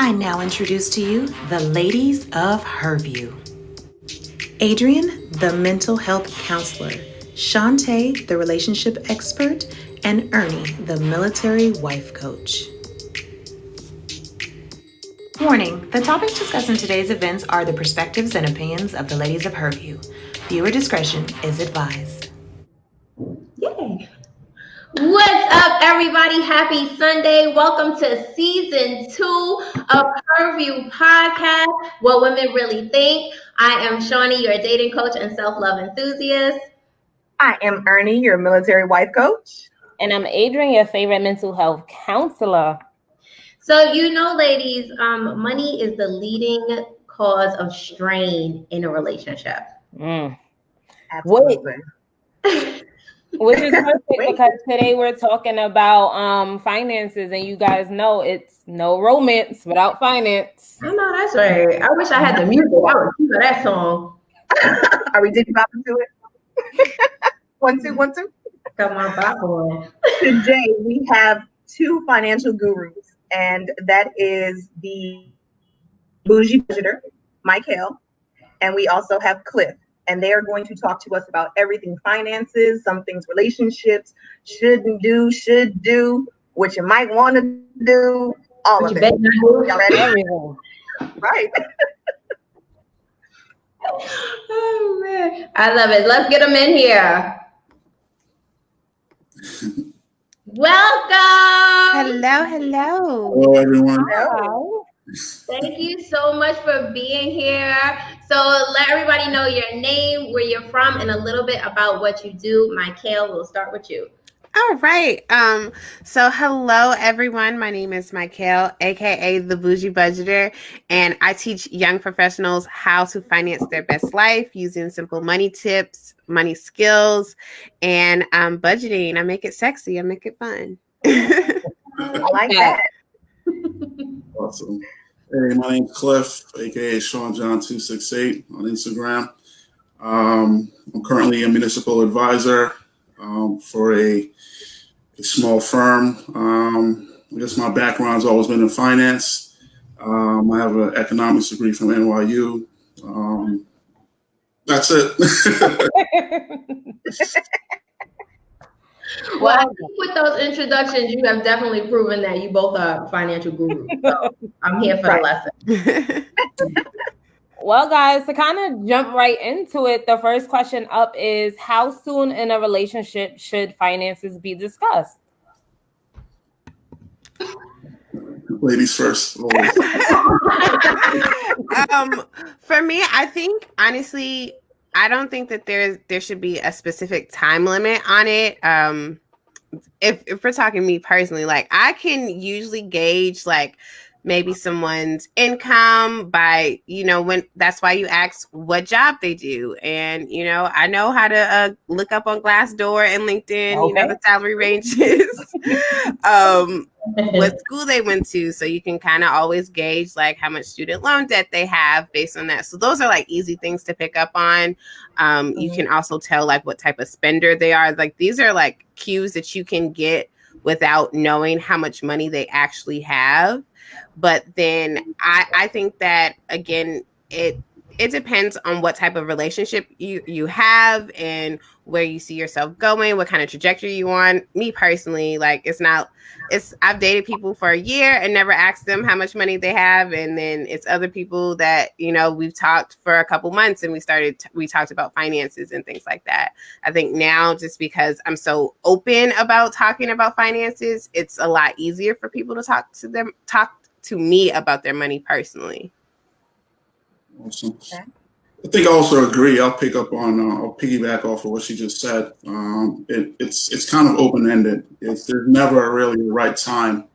I now introduce to you the ladies of Herview. Adrian, the mental health counselor, Shantae, the relationship expert, and Ernie, the military wife coach. Warning, the topics discussed in today's events are the perspectives and opinions of the ladies of Herview. Viewer discretion is advised. Yay! What's up, everybody? Happy Sunday. Welcome to season 2 of Herview podcast, What Women Really Think. I am Shawnee, your dating coach and self-love enthusiast. I am Ernie, your military wife coach. And I'm Adrian, your favorite mental health counselor. So, ladies, money is the leading cause of strain in a relationship. Absolutely. Which is perfect because today we're talking about finances, and you guys know it's no romance without finance. I know that's right. I wish I had the music. I would do that song. Are we deep about to do it? 1, 2, 1, 2. Come on, Bible. Today we have 2 financial gurus, and that is the bougie budgeter, Michael, and we also have Cliff. And they are going to talk to us about everything finances, some things relationships, should do, what you might want to do, all of it. Y'all ready? Everything. Right. Oh, man. I love it. Let's get them in here. Welcome. Hello. Hello, everyone. Hello. Thank you so much for being here. So let everybody know your name, where you're from, and a little bit about what you do. Michael, we'll start with you. All right. So hello everyone. My name is Michael, aka the Bougie Budgeter, and I teach young professionals how to finance their best life using simple money tips, money skills, and budgeting. I make it sexy. I make it fun. I like that. Awesome. Hey, my name's Cliff, aka Sean John 268 on Instagram. I'm currently a municipal advisor for a small firm. I guess my background's always been in finance. I have an economics degree from NYU. That's it. Well, I think with those introductions, you have definitely proven that you both are financial gurus. So I'm here for the lesson. Well, guys, to kind of jump right into it, the first question up is, how soon in a relationship should finances be discussed? Ladies first. Always. For me, I think honestly, I don't think that there should be a specific time limit on it. If we're talking me personally, like I can usually gauge like maybe someone's income by, when that's why you ask what job they do. And, I know how to look up on Glassdoor and LinkedIn, the salary ranges, what school they went to. So you can kind of always gauge like how much student loan debt they have based on that. So those are like easy things to pick up on. You can also tell like what type of spender they are. Like these are like cues that you can get without knowing how much money they actually have. But then I think that, again, it depends on what type of relationship you have and where you see yourself going, what kind of trajectory you on. Me personally, like I've dated people for a year and never asked them how much money they have. And then it's other people that, we've talked for a couple months and we talked about finances and things like that. I think now, just because I'm so open about talking about finances, it's a lot easier for people to talk to me about their money personally. Awesome. Okay. I think I also agree. I'll piggyback off of what she just said. It's kind of open-ended. There's never really a right time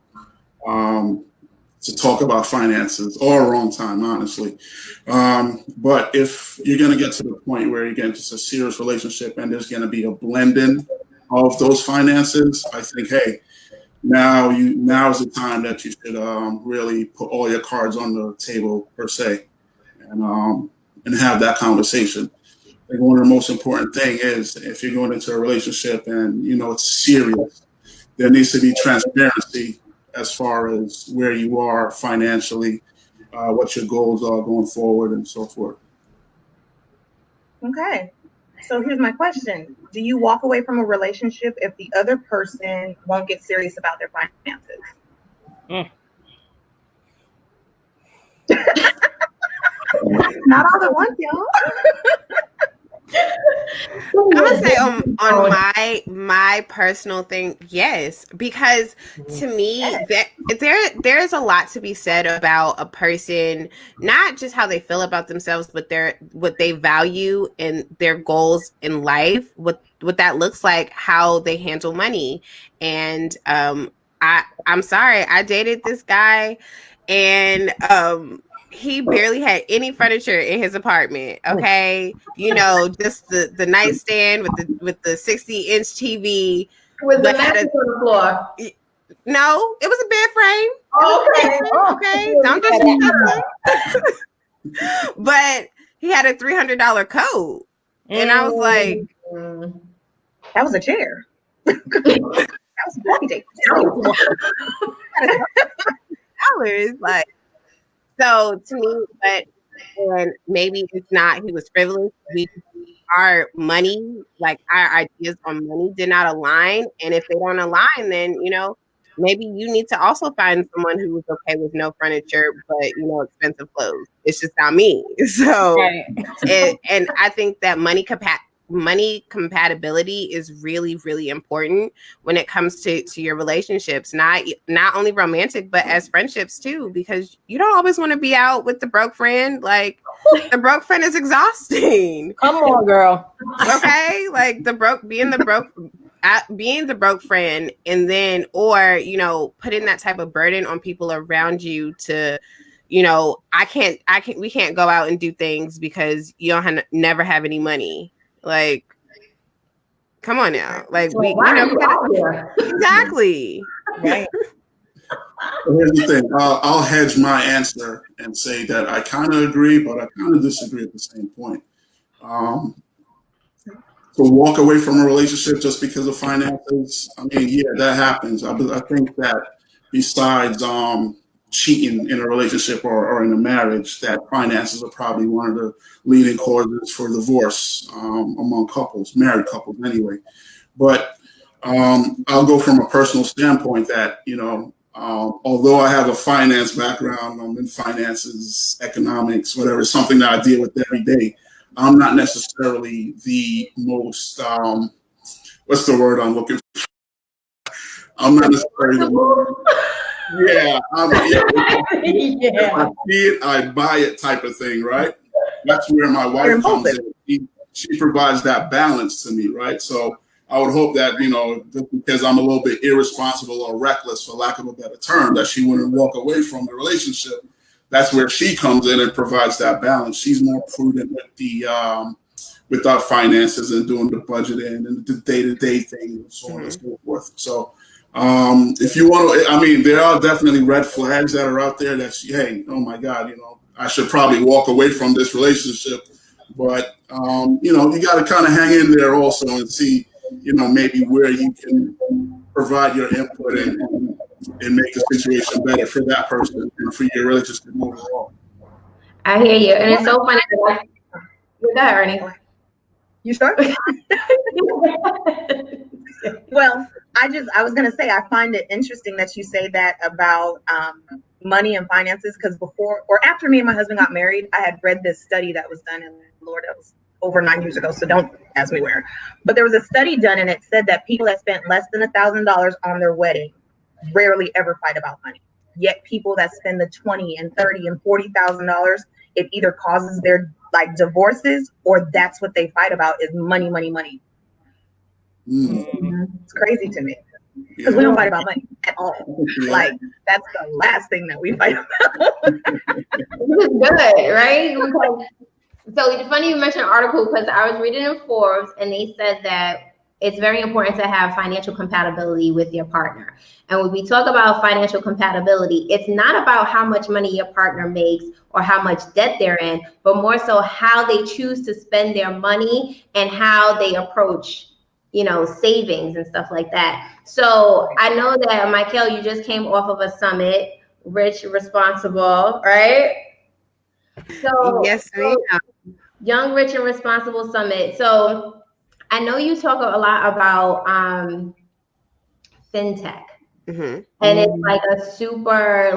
to talk about finances, or a wrong time, honestly. But if you're going to get to the point where you get into a serious relationship and there's going to be a blending of those finances, I think, hey, now is the time that you should really put all your cards on the table, per se, and have that conversation. I think one of the most important thing is, if you're going into a relationship and it's serious, there needs to be transparency as far as where you are financially, what your goals are going forward, and so forth. Okay. So here's my question. Do you walk away from a relationship if the other person won't get serious about their finances? Not all at once, y'all. I'm gonna say on my personal thing, yes, because to me that there's a lot to be said about a person, not just how they feel about themselves, but what they value and their goals in life, what that looks like, how they handle money. And I'm sorry, I dated this guy, and he barely had any furniture in his apartment. Okay, you know, just the nightstand with the 60-inch TV. With the mattress on the floor. No, it was a bed frame. Okay. Okay, don't disrespect him. But he had a $300 coat, and I was like, that was a chair. That was a coffee table. like. So to me, and maybe it's not, he was frivolous. Our money, like our ideas on money did not align. And if they don't align, then, you know, maybe you need to also find someone who was okay with no furniture, but, you know, expensive clothes. It's just not me. So, and I think that money compatibility is really, really important when it comes to your relationships, not only romantic, but as friendships too, because you don't always want to be out with the broke friend. Like, the broke friend is exhausting. Come on, girl. Okay, like being the broke friend, and then, or, you know, putting that type of burden on people around you to, you know, we can't go out and do things because you don't never have any money. Like, come on now. Like, we gotta, exactly. Right. Here's the thing. I'll hedge my answer and say that I kind of agree, but I kind of disagree at the same point. To walk away from a relationship just because of finances, I mean, yeah, that happens. I think that besides cheating in a relationship or in a marriage, that finances are probably one of the leading causes for divorce among couples, married couples anyway. But I'll go from a personal standpoint that, you know, although I have a finance background, I'm in finances, economics, whatever, something that I deal with every day. I'm not necessarily the most, what's the word I'm looking for? I'm not necessarily yeah. I see it, I buy it type of thing, right? That's where my wife comes in. She provides that balance to me, right? So I would hope that, you know, because I'm a little bit irresponsible or reckless, for lack of a better term, that she wouldn't walk away from the relationship. That's where she comes in and provides that balance. She's more prudent with our finances and doing the budgeting and the day-to-day things and so on and so forth. So if you want to, I mean, there are definitely red flags that are out there that, hey, oh my God, you know, I should probably walk away from this relationship. But, you know, you got to kind of hang in there also and see, you know, maybe where you can provide your input and make the situation better for that person and for your relationship overall. I hear you. And it's so funny. Go ahead, Ernie. You start? Well, I was going to say, I find it interesting that you say that about money and finances, because before or after me and my husband got married, I had read this study that was done, and Lord, that was over 9 years ago, so don't ask me where. But there was a study done, and it said that people that spent less than $1,000 on their wedding rarely ever fight about money. Yet people that spend the $20,000 and $30,000 and $40,000, it either causes their like divorces, or that's what they fight about is money, money, money. It's crazy to me because we don't fight about money at all. Like, that's the last thing that we fight about. This is good, right? So it's funny you mentioned an article, because I was reading in Forbes, and they said that it's very important to have financial compatibility with your partner. And when we talk about financial compatibility, it's not about how much money your partner makes or how much debt they're in, but more so how they choose to spend their money and how they approach, savings and stuff like that. So I know that, Michael, you just came off of a summit, Rich Responsible, right? So, Yes, ma'am. Young, Rich, and Responsible Summit. So I know you talk a lot about fintech, Mm-hmm. and it's like a super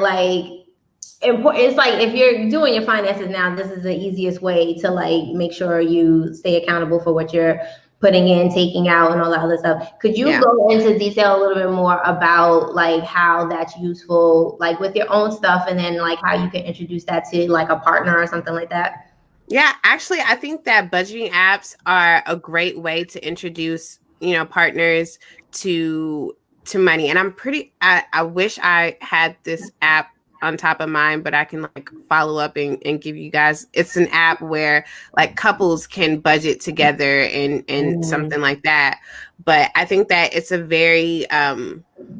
important. It's like if you're doing your finances now, this is the easiest way to make sure you stay accountable for what you're putting in, taking out, and all that other stuff. Could you go into detail a little bit more about how that's useful, with your own stuff, and then how you can introduce that to a partner or something like that? Yeah, actually, I think that budgeting apps are a great way to introduce, partners to money. And I wish I had this app on top of mine, but I can follow up and give you guys. It's an app where couples can budget together and something like that. But I think that it's a very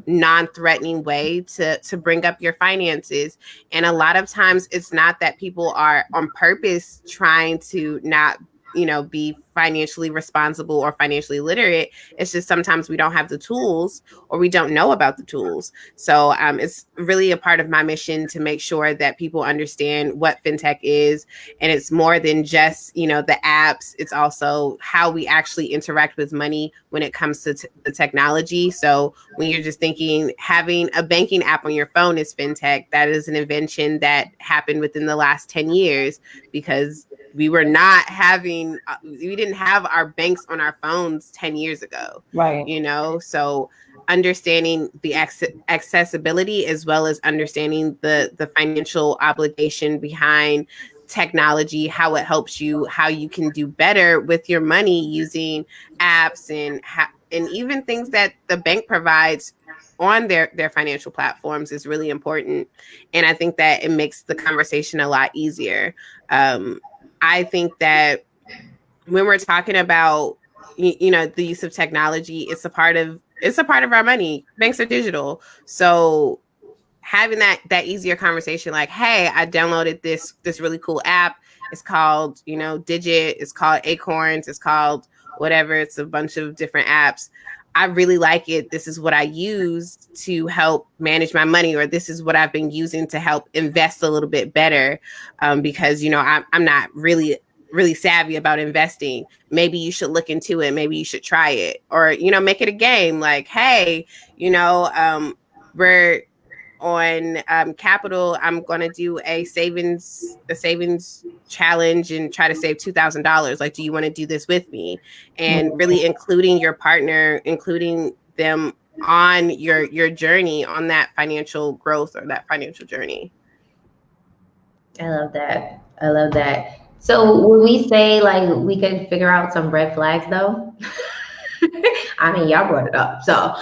non-threatening way to bring up your finances. And a lot of times it's not that people are on purpose trying to not be financially responsible or financially literate. It's just sometimes we don't have the tools or we don't know about the tools. So it's really a part of my mission to make sure that people understand what fintech is. And it's more than just, the apps. It's also how we actually interact with money when it comes to the technology. So when you're just thinking having a banking app on your phone is fintech, that is an invention that happened within the last 10 years because we didn't have our banks on our phones 10 years ago. Right. So understanding the accessibility as well as understanding the financial obligation behind technology, how it helps you, how you can do better with your money using apps and even things that the bank provides on their financial platforms is really important. And I think that it makes the conversation a lot easier. I think that when we're talking about, the use of technology, it's a part of our money. Banks are digital. So having that easier conversation, hey, I downloaded this really cool app. It's called, Digit. It's called Acorns. It's called whatever. It's a bunch of different apps. I really like it. This is what I use to help manage my money, or this is what I've been using to help invest a little bit better. Because, I'm not really savvy about investing. Maybe you should look into it. Maybe you should try it, or, make it a game. Hey, we're on Capital. I'm going to do a savings challenge and try to save $2,000. Do you want to do this with me? And really including your partner, including them on your journey, on that financial growth or that financial journey. I love that. So would we say we could figure out some red flags though? I mean, y'all brought it up. So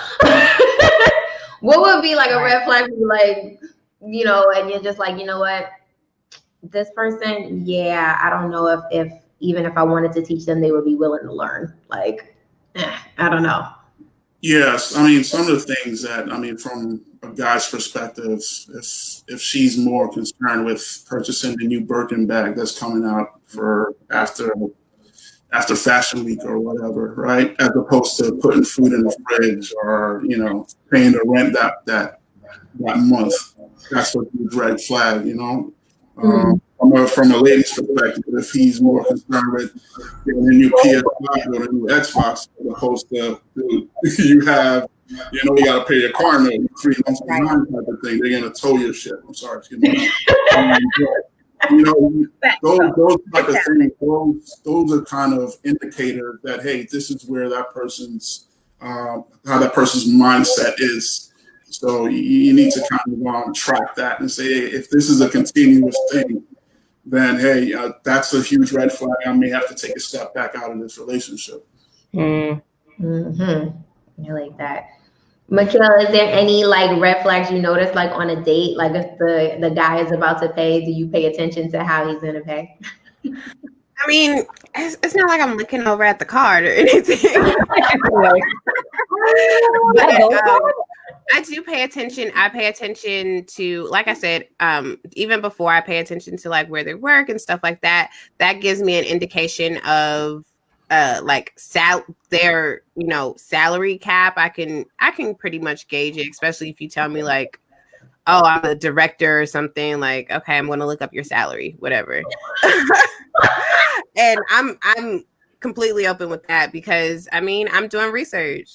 what would be a red flag? And you're just you know what? This person, yeah, I don't know if even if I wanted to teach them, they would be willing to learn. I don't know. Yes, I mean, some of the things that, from a guy's perspective, if she's more concerned with purchasing the new Birkin bag that's coming out for after Fashion Week or whatever, right? As opposed to putting food in the fridge or, paying the rent that month. That's a huge red flag, From a lady's perspective, if he's more concerned with getting a new PS5 or a new Xbox, as opposed to you got to pay your car note 3 months behind type of thing, they're going to tow your shit. I'm sorry, excuse me. Those type of things, those are kind of indicators that, hey, this is where that person's how that person's mindset is. So you need to kind of track that and say, hey, if this is a continuous thing, then hey, that's a huge red flag. I may have to take a step back out of this relationship. Mm-hmm. I like that. Michaela, is there any red flags you notice on a date? If the guy is about to pay, do you pay attention to how he's gonna pay? I mean, it's not like I'm looking over at the card or anything. I do pay attention. I pay attention to, like I said, even before I pay attention to where they work and stuff like that. That gives me an indication of like their salary cap, I can pretty much gauge it, especially if you tell me like, oh, I'm a director or something, like, okay, I'm going to look up your salary, whatever. And I'm completely open with that because I mean, I'm doing research.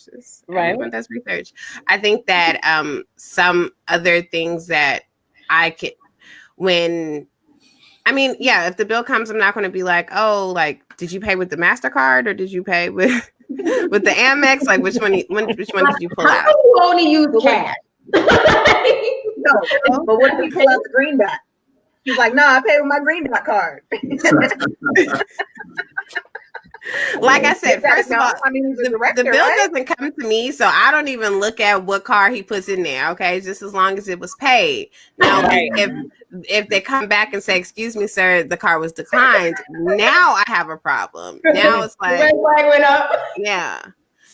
Right. Everyone does research. I think that some other things that I can, if the bill comes, I'm not going to be like, oh, like, did you pay with the MasterCard or did you pay with with the Amex? Like, which one did you pull out? You only use cash. No, but what if we pull out the green dot? He's like, no, I pay with my green dot card. Like I said, first of all, the bill doesn't come to me, so I don't even look at what car he puts in there. Okay, just as long as it was paid. Now, if they come back and say, "Excuse me, sir, the car was declined," now I have a problem. Now it's like, red flag went up. Yeah.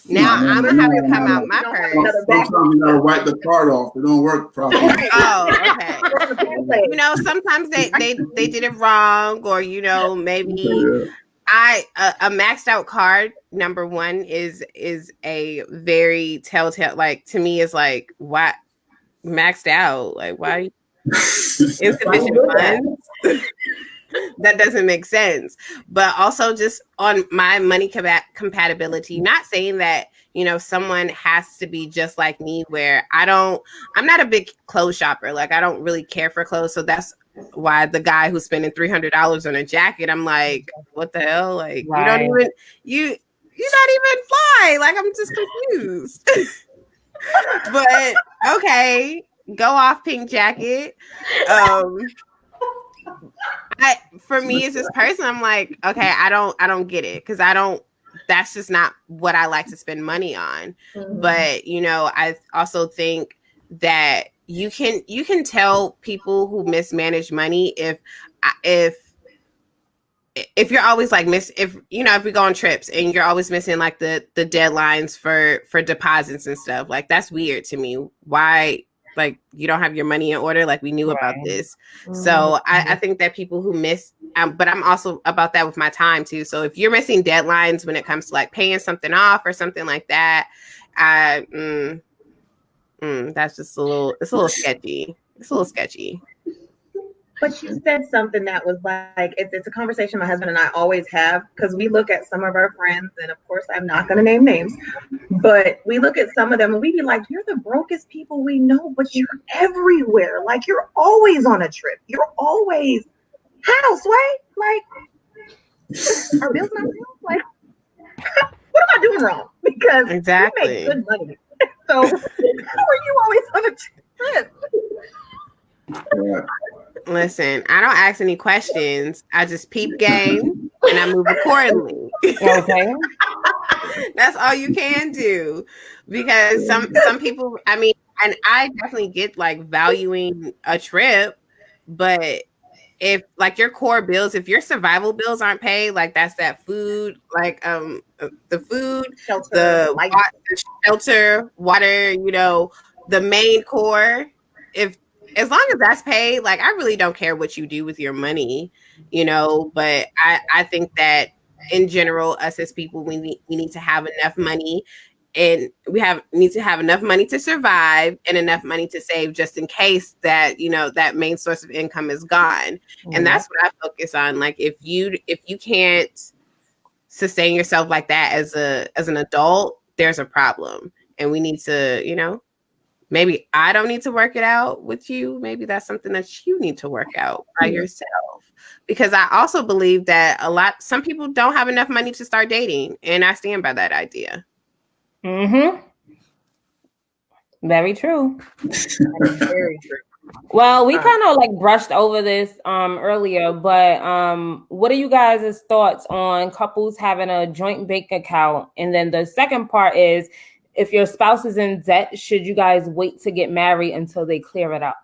Now I'm gonna have to come out my purse. Sometimes you gotta wipe the card off. It don't work properly. Oh, okay. Sometimes they did it wrong, or maybe. A maxed out card, number one, is a very telltale, like, to me, is like, why maxed out? Like, why insufficient funds? That doesn't make sense. But also just on my money compatibility, not saying that, someone has to be just like me, where I'm not a big clothes shopper. Like, I don't really care for clothes. So that's why the guy who's spending $300 on a jacket, I'm like, what the hell? Like, right. you're not even fly. Like, I'm just confused. But okay, go off, pink jacket. For me as this person, I'm like, okay, I don't get it, because that's just not what I like to spend money on. Mm-hmm. But I also think that you can tell people who mismanage money if you're always like if we go on trips and you're always missing like the deadlines for deposits and stuff, like, that's weird to me. Why? Like, you don't have your money in order? Like, we knew about this. Mm-hmm. So I think that people who miss, but I'm also about that with my time too. So if you're missing deadlines when it comes to like paying something off or something like that, that's just it's a little sketchy. It's a little sketchy. But you said something that was like, it's a conversation my husband and I always have, because we look at some of our friends, and of course I'm not going to name names, but we look at some of them and we be like, you're the brokest people we know, but you're everywhere. Like, you're always on a trip. You're always, how, Sway? Like, are bills not real? Like, what am I doing wrong? Because exactly. we make good money. So how are you always on a trip? Yeah. Listen, I don't ask any questions. I just peep game and I move accordingly. Okay. That's all you can do, because some people, I mean, and I definitely get like valuing a trip, but if like your core bills, if your survival bills aren't paid, like that's that food, like the food, shelter, the shelter, water, the main core, as long as that's paid, like, I really don't care what you do with your money, but I think that in general, us as people, we need to have enough money, and need to have enough money to survive and enough money to save just in case that, that main source of income is gone. Mm-hmm. And that's what I focus on. Like, if you can't sustain yourself like that as an adult, there's a problem, and we need to, maybe I don't need to work it out with you. Maybe that's something that you need to work out by yourself. Because I also believe that some people don't have enough money to start dating. And I stand by that idea. Mm-hmm. Very true. Very true. Well, we kind of like brushed over this earlier, but what are you guys' thoughts on couples having a joint bank account? And then the second part is, if your spouse is in debt, should you guys wait to get married until they clear it up?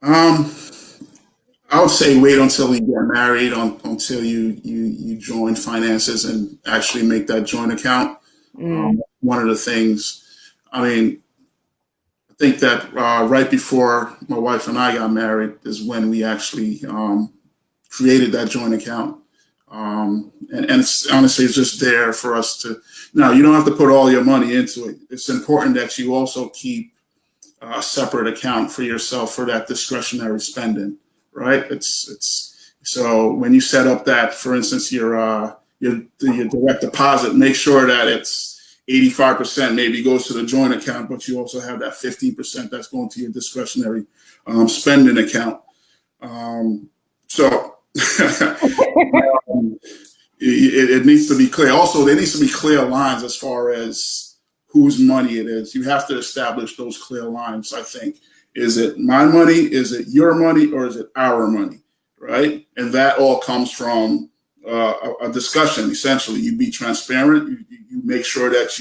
I would say wait until you get married, until you join finances and actually make that joint account. One of the things, I mean, I think that right before my wife and I got married is when we actually created that joint account. And it's honestly, it's just there for us to. Now, you don't have to put all your money into it. It's important that you also keep a separate account for yourself for that discretionary spending, right? It's so when you set up that, for instance, your direct deposit, make sure that it's 85% maybe goes to the joint account, but you also have that 15% that's going to your discretionary spending account. So it needs to be clear. Also, there needs to be clear lines as far as whose money it is. You have to establish those clear lines, I think. Is it my money? Is it your money? Or is it our money? Right? And that all comes from a discussion. Essentially, you be transparent. You make sure that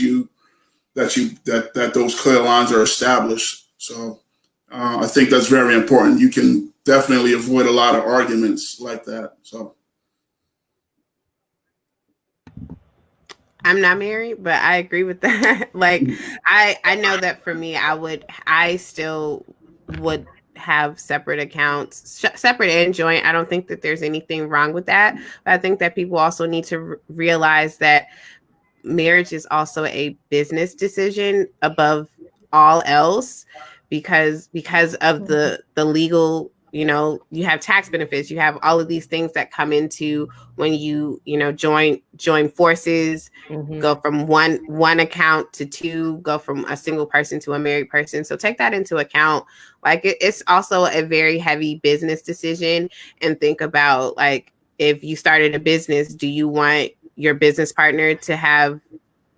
those clear lines are established. So I think that's very important. You can definitely avoid a lot of arguments like that. So I'm not married, but I agree with that. Like, I know that for me, I still would have separate accounts, separate and joint. I don't think that there's anything wrong with that. But I think that people also need to realize that marriage is also a business decision above all else, because of the legal, you have tax benefits, you have all of these things that come into when you join forces, go from one account to two, go from a single person to a married person. So take that into account. Like, it's also a very heavy business decision. And think about, like, if you started a business, do you want your business partner to have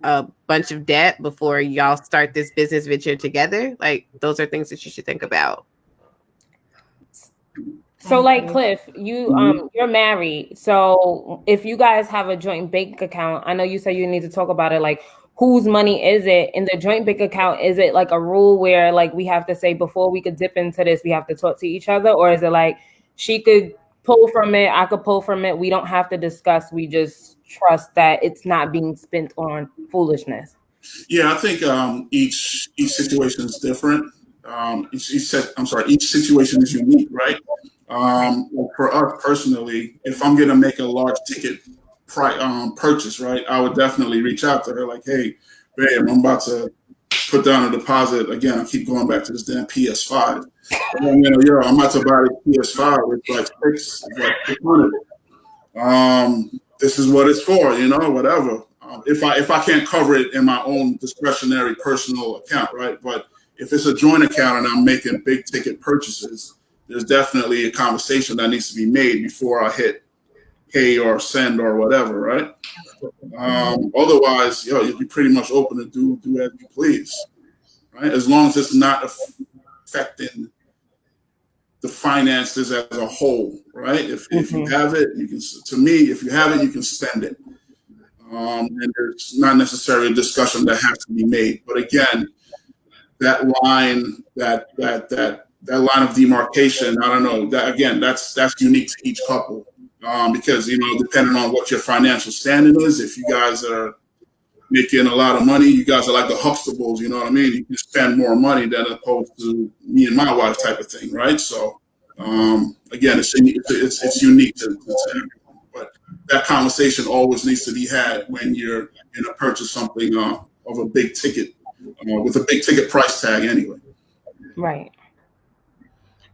a bunch of debt before y'all start this business venture together? Like, those are things that you should think about. So, like, Cliff, you're married. So if you guys have a joint bank account, I know you said you need to talk about it. Like, whose money is it in the joint bank account? Is it like a rule where, like, we have to say before we could dip into this, we have to talk to each other? Or is it like she could pull from it, I could pull from it, we don't have to discuss, we just trust that it's not being spent on foolishness? Yeah, I think each situation is different. Each situation is unique, right? For us personally, if I'm going to make a large ticket purchase, right, I would definitely reach out to her like, hey, babe, I'm about to put down a deposit. Again, I keep going back to this damn PS5. And, I'm about to buy this PS5. It's like $600. This is what it's for, whatever. If I can't cover it in my own discretionary personal account, right? But if it's a joint account and I'm making big ticket purchases, there's definitely a conversation that needs to be made before I hit pay or send or whatever, right? Otherwise, you'll be pretty much open to do as you please, right? As long as it's not affecting the finances as a whole, right? If you have it, you can. To me, if you have it, you can spend it, and there's not necessarily a discussion that has to be made. But again, that line, that line of demarcation, I don't know. That's unique to each couple, because depending on what your financial standing is, if you guys are making a lot of money, you guys are like the Huxtables, you know what I mean? You can spend more money than opposed to me and my wife type of thing, right? So again, it's unique to everyone, but that conversation always needs to be had when you're going to purchase something of a big ticket, with a big ticket price tag anyway. Right.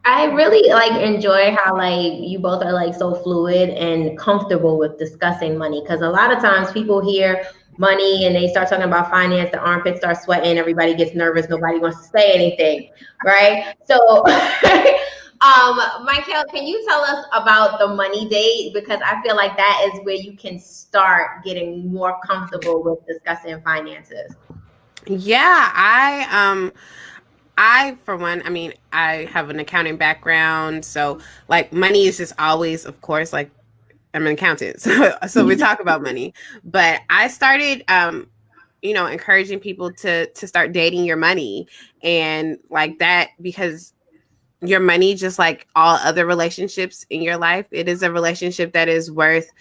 I really enjoy how you both are so fluid and comfortable with discussing money, because a lot of times people hear money and they start talking about finance, the armpits start sweating, everybody gets nervous, nobody wants to say anything, right? So Michael, can you tell us about the money date? Because I feel like that is where you can start getting more comfortable with discussing finances. Yeah, I, for one, I have an accounting background, so money is just always, of course, I'm an accountant, so we talk about money. But I started, encouraging people to start dating your money, and that, because your money, just like all other relationships in your life, it is a relationship that is worth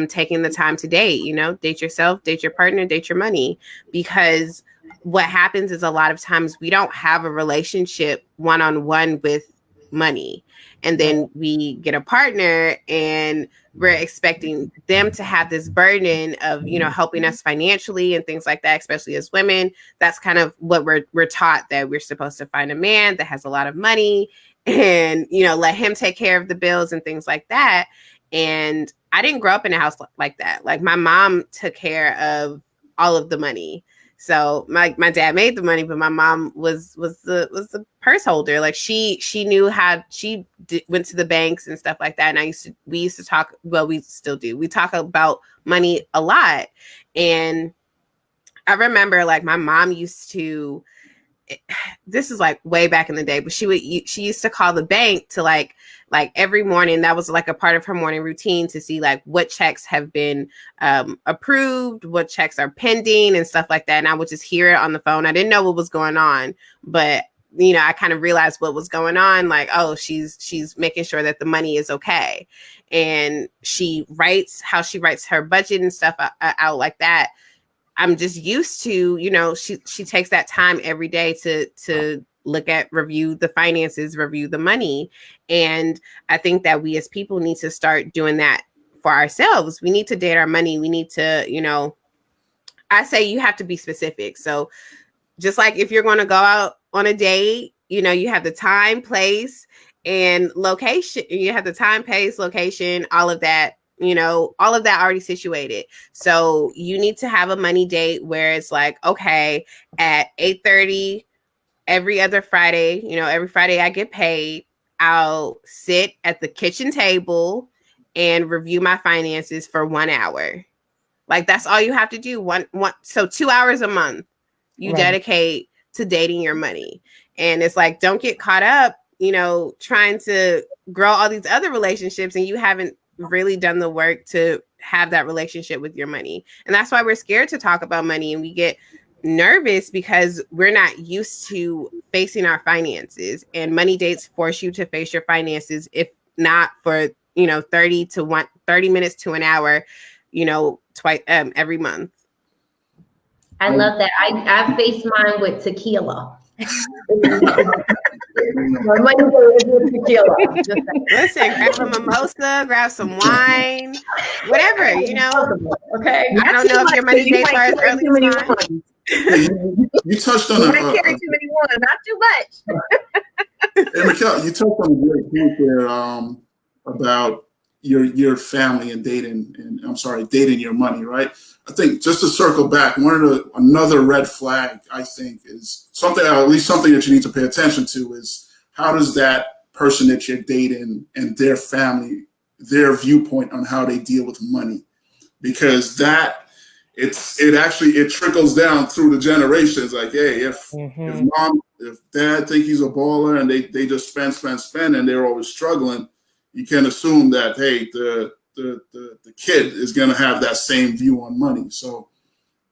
taking the time to date. Date yourself, date your partner, date your money, because what happens is a lot of times we don't have a relationship one-on-one with money. And then we get a partner and we're expecting them to have this burden of, you know, helping us financially and things like that, especially as women. That's kind of what we're taught, that we're supposed to find a man that has a lot of money and, you know, let him take care of the bills and things like that. And I didn't grow up in a house like that. Like my mom took care of all of the money. So my dad made the money, but my mom was the purse holder. Like she knew how, went to the banks and stuff like that. And we used to talk, well, we still do. We talk about money a lot. And I remember like my mom used to, this is like way back in the day, but she used to call the bank to like every morning. That was like a part of her morning routine to see like what checks have been approved, what checks are pending and stuff like that. And I would just hear it on the phone. I didn't know what was going on, but you know, I kind of realized what was going on. Like, oh, she's making sure that the money is okay. And she writes her budget and stuff out like that. I'm just used to, you know, she takes that time every day to look at, review the finances, review the money. And I think that we as people need to start doing that for ourselves. We need to date our money. We need to, you know, I say you have to be specific. So just like if you're going to go out on a date, you know, you have the time, place, and location. You have the time, place, location, all of that. You know, all of that already situated. So you need to have a money date where it's like, okay, at 8:30 every other Friday, you know, every Friday I get paid, I'll sit at the kitchen table and review my finances for 1 hour. Like that's all you have to do. So 2 hours a month you dedicate to dating your money. And it's like, don't get caught up, you know, trying to grow all these other relationships and you haven't really done the work to have that relationship with your money. And that's why we're scared to talk about money, and we get nervous because we're not used to facing our finances. And money dates force you to face your finances, if not for, you know, 30 minutes to an hour, you know, twice every month. I love that. I face mine with tequila. Listen, grab a mimosa, grab some wine, whatever, you know. Okay. I don't know if your money dates are as early as mine. You touched on you might carry too many ones, not too much. Hey, Mikkel, you touched on a great point there about your family and dating, and dating your money, right? I think just to circle back, another red flag I think is something, or at least something that you need to pay attention to, is how does that person that you're dating and their family, their viewpoint on how they deal with money, because it trickles down through the generations. Like, hey, if dad think he's a baller and they just spend and they're always struggling, you can assume that, hey, the kid is going to have that same view on money. So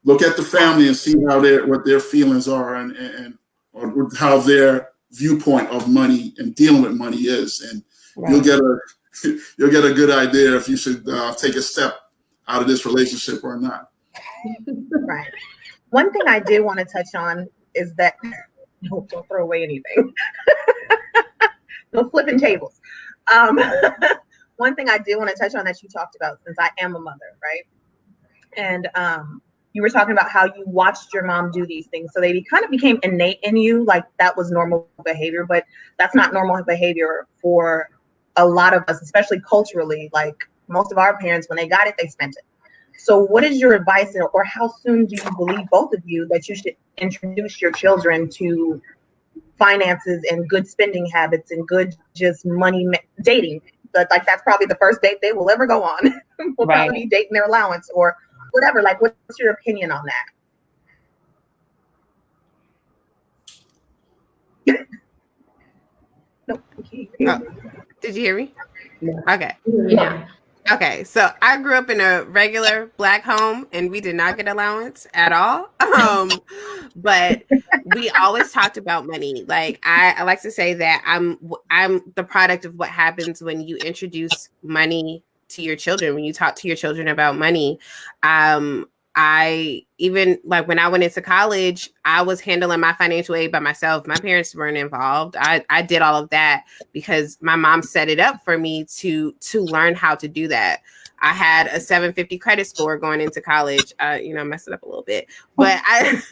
look at the family and see what their feelings are and or how their viewpoint of money and dealing with money is, and you'll get a good idea if you should take a step out of this relationship or not. Right. One thing I did want to touch on is that don't throw away anything. No flipping tables. One thing I did want to touch on that you talked about, since I am a mother, right? And you were talking about how you watched your mom do these things. So they kind of became innate in you, like that was normal behavior, but that's not normal behavior for a lot of us, especially culturally. Like most of our parents, when they got it, they spent it. So what is your advice, or how soon do you believe, both of you, that you should introduce your children to finances and good spending habits and good just money dating? But like that's probably the first date they will ever go on. Will probably be dating their allowance or whatever. Like, what's your opinion on that? No, did you hear me? Yeah. Okay. Yeah. Okay, so I grew up in a regular Black home, and we did not get allowance at all. But we always talked about money. Like I like to say that I'm the product of what happens when you introduce money to your children. When you talk to your children about money, I even, like when I went into college, I was handling my financial aid by myself. My parents weren't involved. I did all of that because my mom set it up for me to learn how to do that. I had a 750 credit score going into college. Messed it up a little bit, but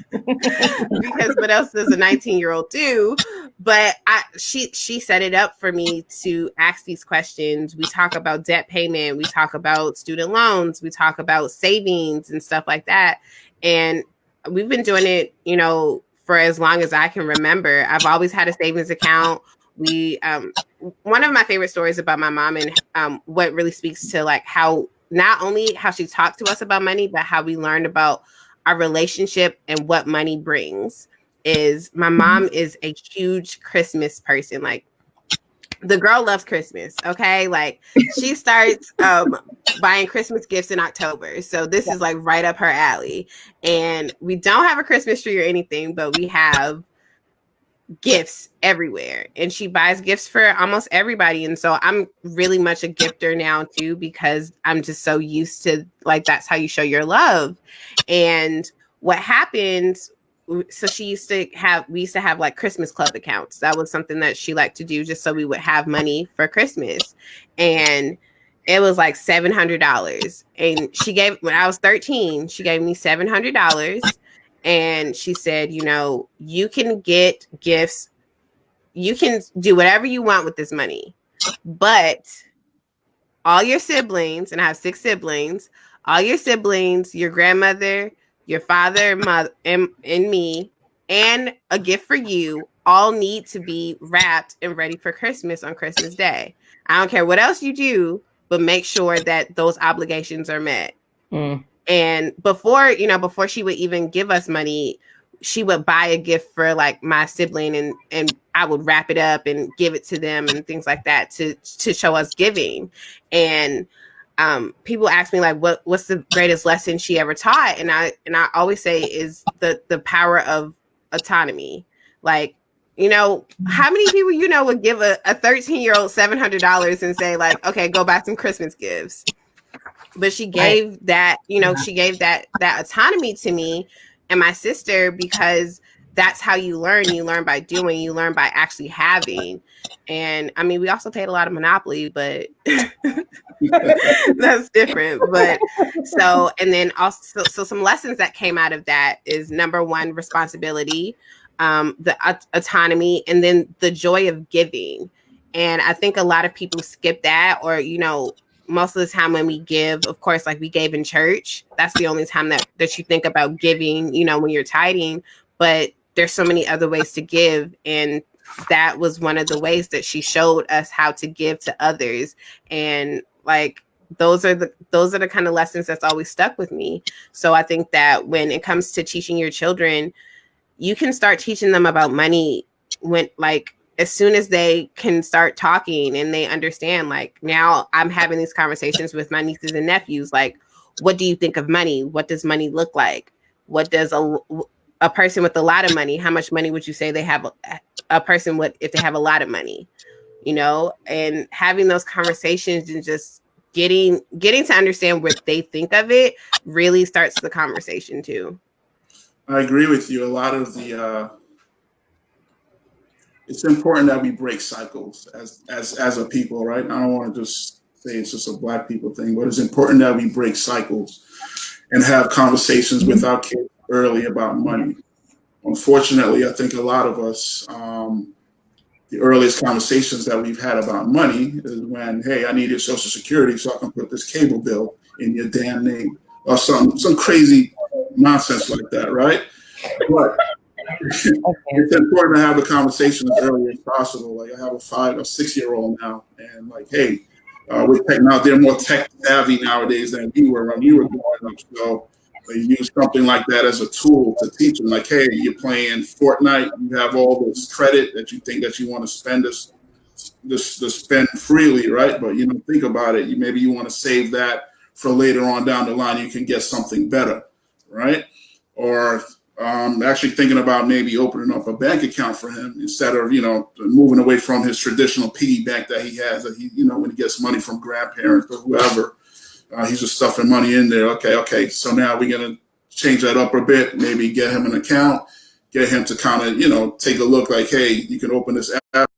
because what else does a 19-year-old do? But she set it up for me to ask these questions. We talk about debt payment. We talk about student loans. We talk about savings and stuff like that. And we've been doing it, for as long as I can remember. I've always had a savings account. We, one of my favorite stories about my mom and what really speaks to like how not only how she talked to us about money, but how we learned about our relationship and what money brings is my mom is a huge Christmas person. Like the girl loves Christmas. Okay. Like she starts buying Christmas gifts in October. So this is like right up her alley. And we don't have a Christmas tree or anything, but we have gifts everywhere, and she buys gifts for almost everybody. And so I'm really much a gifter now too, because I'm just so used to like that's how you show your love. And what happened, so we used to have like Christmas club accounts. That was something that she liked to do just so we would have money for Christmas. And it was like $700. And when I was 13, she gave me $700. And she said, you can get gifts. You can do whatever you want with this money. But all your siblings, and I have 6 siblings, all your siblings, your grandmother, your father, mother, and me, and a gift for you, all need to be wrapped and ready for Christmas on Christmas Day. I don't care what else you do, but make sure that those obligations are met. And before she would even give us money, she would buy a gift for like my sibling, and I would wrap it up and give it to them and things like that to show us giving. And people ask me like, what's the greatest lesson she ever taught? And I always say is the power of autonomy. Like, how many people would give a 13-year-old $700 and say like, okay, go buy some Christmas gifts? But she gave that, she gave that autonomy to me and my sister, because that's how you learn. You learn by doing, you learn by actually having. And I mean, we also played a lot of Monopoly, but that's different. But and then also, so some lessons that came out of that is number one, responsibility, the autonomy, and then the joy of giving. And I think a lot of people skip that, or, most of the time when we give, of course, like we gave in church, that's the only time that you think about giving, when you're tithing. But there's so many other ways to give. And that was one of the ways that she showed us how to give to others. And like, those are the kind of lessons that's always stuck with me. So I think that when it comes to teaching your children, you can start teaching them about money when as soon as they can start talking and they understand, like now I'm having these conversations with my nieces and nephews. Like, what do you think of money? What does money look like? What does a person with a lot of money, how much money would you say they have a person with if they have a lot of money, and having those conversations and just getting to understand what they think of it really starts the conversation too. I agree with you. A lot of it's important that we break cycles as a people, right? I don't want to just say it's just a Black people thing, but it's important that we break cycles and have conversations with our kids early about money. Unfortunately, I think a lot of us, the earliest conversations that we've had about money is when, hey, I need your Social Security so I can put this cable bill in your damn name, or some crazy nonsense like that, right? But it's important to have the conversation as early as possible. Like I have a 5 or 6-year-old now, and like, hey, with technology, they're more tech savvy nowadays than we were when we were growing up. So they use something like that as a tool to teach them. Like, hey, you're playing Fortnite, you have all this credit that you think that you want to spend this spend freely, right? But think about it. Maybe you want to save that for later on down the line. You can get something better, right? Or actually thinking about maybe opening up a bank account for him instead of, moving away from his traditional piggy bank that he has, that he, when he gets money from grandparents or whoever, he's just stuffing money in there. Okay. So now we're going to change that up a bit, maybe get him an account, get him to kind of, take a look like, hey, you can open this app,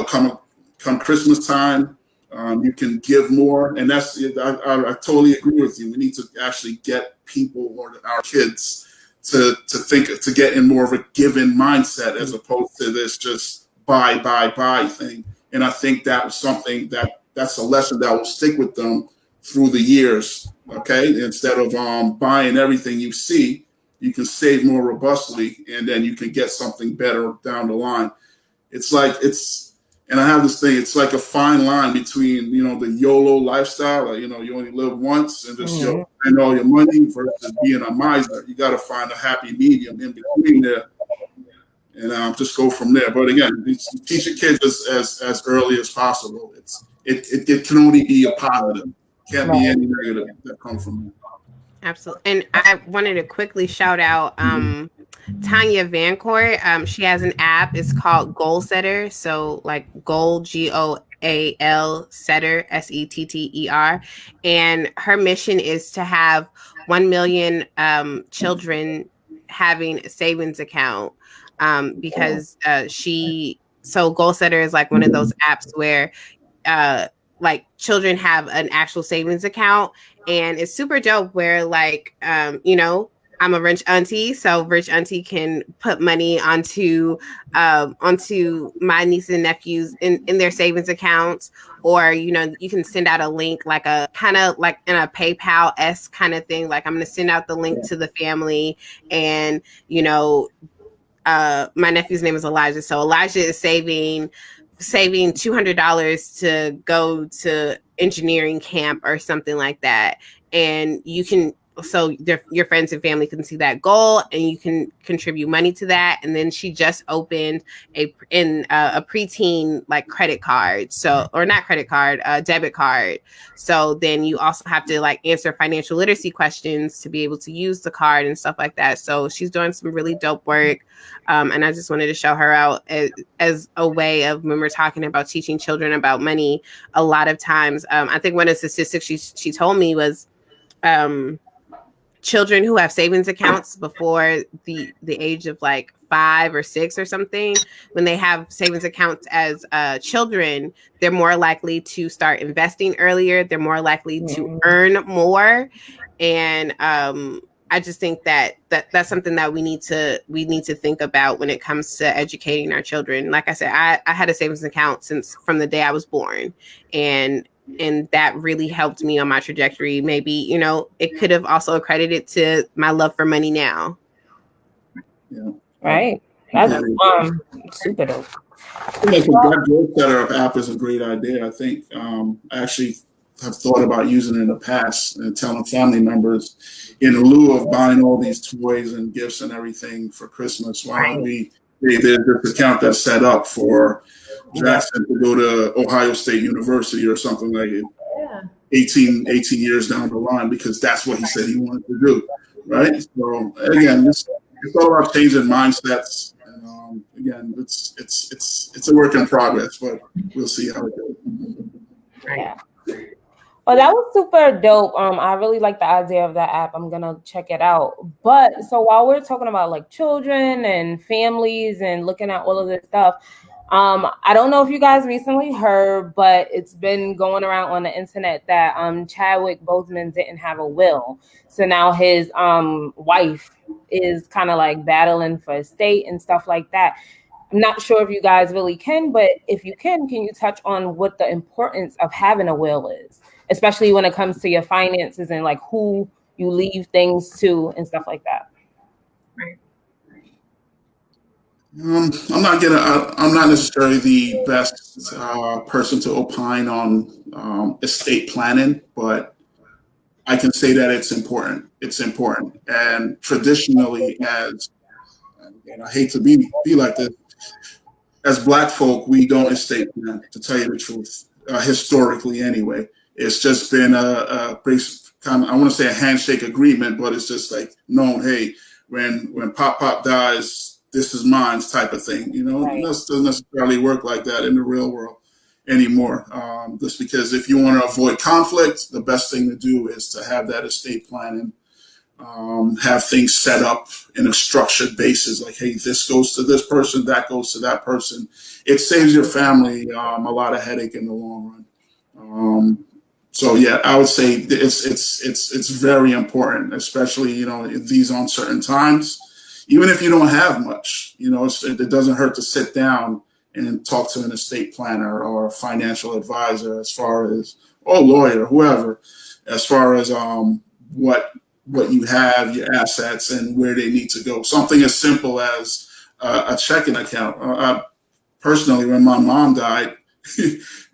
come Christmas time, you can give more. And I totally agree with you. We need to actually get people or our kids to get in more of a given mindset as opposed to this just buy thing. And I think that was something that's a lesson that will stick with them through the years. Okay. Instead of buying everything you see, you can save more robustly, and then you can get something better down the line. And I have this thing, it's like a fine line between, the YOLO lifestyle, like, you only live once and just spend all your money versus being a miser. You got to find a happy medium in between there and just go from there. But again, teach your kids as early as possible. It can only be a positive. Can't be any negative that comes from it. Absolutely. And I wanted to quickly shout out Tanya Vancourt. She has an app. It's called Goal Setter. So like goal, GOAL, setter, SETTER. And her mission is to have 1 million children having a savings account because so Goal Setter is like one of those apps where like children have an actual savings account, and it's super dope where like I'm a rich auntie, so rich auntie can put money onto my nieces and nephews in their savings accounts, or you can send out a link like a kind of like in a PayPal-esque kind of thing, like I'm going to send out the link to the family, and my nephew's name is Elijah, so Elijah is saving $200 to go to engineering camp or something like that. And so your friends and family can see that goal, and you can contribute money to that. And then she just opened a preteen like credit card, debit card. So then you also have to like answer financial literacy questions to be able to use the card and stuff like that. So she's doing some really dope work. And I just wanted to show her out as a way of, when we're talking about teaching children about money, a lot of times, I think one of the statistics she told me was children who have savings accounts before the age of like 5 or 6 or something, when they have savings accounts as children, they're more likely to start investing earlier. They're more likely to earn more. And I just think that's something that we need to think about when it comes to educating our children. Like I said, I had a savings account from the day I was born, and that really helped me on my trajectory. Maybe, it could have also accredited to my love for money now. Yeah. Right. That's super dope. That Goal Setter app is a great idea. I think I actually have thought about using it in the past and telling family members, in lieu of buying all these toys and gifts and everything for Christmas, why don't there's this account that's set up for Jackson to go to Ohio State University or something like it. 18 years down the line, because that's what he said he wanted to do, right? So again, it's all about changing mindsets, and again, it's a work in progress, but we'll see how it goes. Yeah. Well, that was super dope. I really like the idea of that app. I'm gonna check it out. But so while we're talking about like children and families and looking at all of this stuff, I don't know if you guys recently heard, but it's been going around on the internet that Chadwick Boseman didn't have a will. So now his wife is kind of like battling for estate and stuff like that. I'm not sure if you guys really can, but if you can you touch on what the importance of having a will is, especially when it comes to your finances and like who you leave things to and stuff like that? I'm not necessarily the best person to opine on estate planning, but I can say that it's important. It's important, and traditionally, and I hate to be like this, as Black folk, we don't estate plan, to tell you the truth. Historically, anyway, it's just been a kind of, I want to say a handshake agreement, but it's just like known. Hey, when Pop dies, this is mine type of thing. Right. It doesn't necessarily work like that in the real world anymore. Just because if you want to avoid conflict, the best thing to do is to have that estate planning have things set up in a structured basis, like, hey, this goes to this person, that goes to that person. It saves your family a lot of headache in the long run. So yeah, I would say it's very important, especially in these uncertain times. Even if you don't have much, it doesn't hurt to sit down and talk to an estate planner or a financial advisor, as far as, or lawyer, whoever, as far as what you have, your assets, and where they need to go. Something as simple as a checking account. Personally, when my mom died,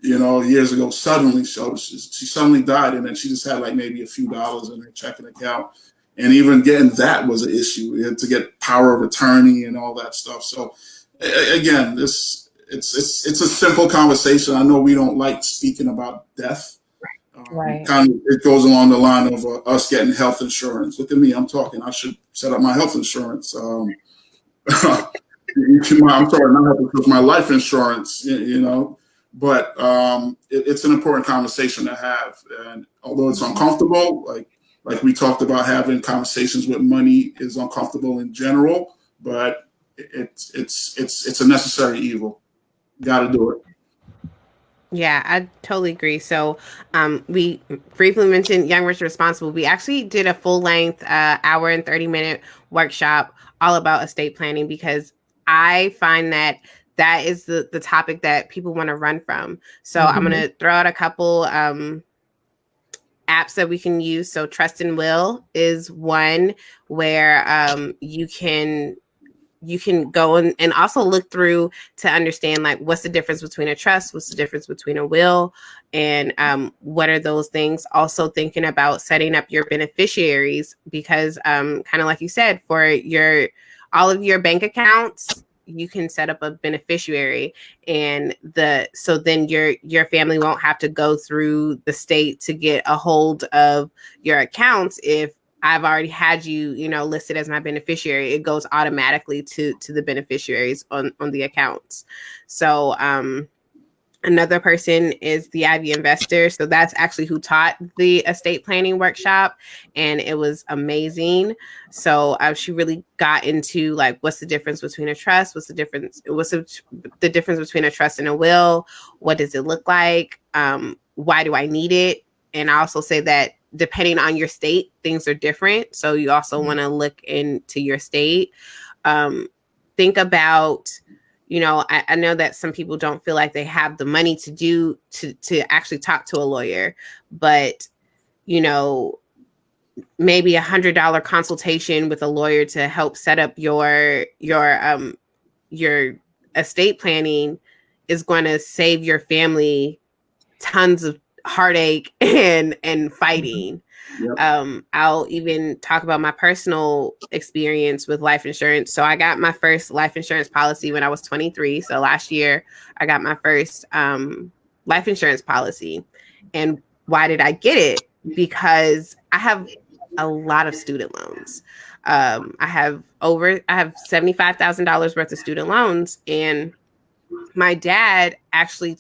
years ago, suddenly, she suddenly died, and then she just had like maybe a few dollars in her checking account, and even getting that was an issue. We had to get power of attorney and all that stuff. So again, it's a simple conversation. I know we don't like speaking about death. Right. It goes along the line of us getting health insurance. Look at me, I'm talking. I should set up my health insurance. I'm sorry, not health insurance, my life insurance. But it's an important conversation to have. And although it's uncomfortable, like we talked about, having conversations with money is uncomfortable in general, but it's a necessary evil. Got to do it. Yeah, I totally agree. So we briefly mentioned Young, Rich, Responsible. We actually did a full-length hour and 30-minute workshop all about estate planning, because I find that is the topic that people want to run from. So I'm going to throw out a couple apps that we can use. So Trust and Will is one where you can go and also look through to understand, like, what's the difference between a trust, what's the difference between a will, and what are those things. Also thinking about setting up your beneficiaries, because kind of like you said, for all of your bank accounts, you can set up a beneficiary, and so then your family won't have to go through the state to get a hold of your accounts. If I've already had you, listed as my beneficiary, it goes automatically to the beneficiaries on the accounts. So another person is the Ivy Investor. So that's actually who taught the estate planning workshop, and it was amazing. So she really got into, like, what's the difference between a trust? What's the difference between a trust and a will? What does it look like? Why do I need it? And I also say that depending on your state, things are different. So you also want to look into your state. Think about, I know that some people don't feel like they have the money to actually talk to a lawyer, but, maybe $100 consultation with a lawyer to help set up your estate planning is going to save your family tons of heartache and fighting. Yep. I'll even talk about my personal experience with life insurance. So I got my first life insurance policy when I was 23. So last year I got my first life insurance policy. And why did I get it? Because I have a lot of student loans. I have $75,000 worth of student loans, and my dad actually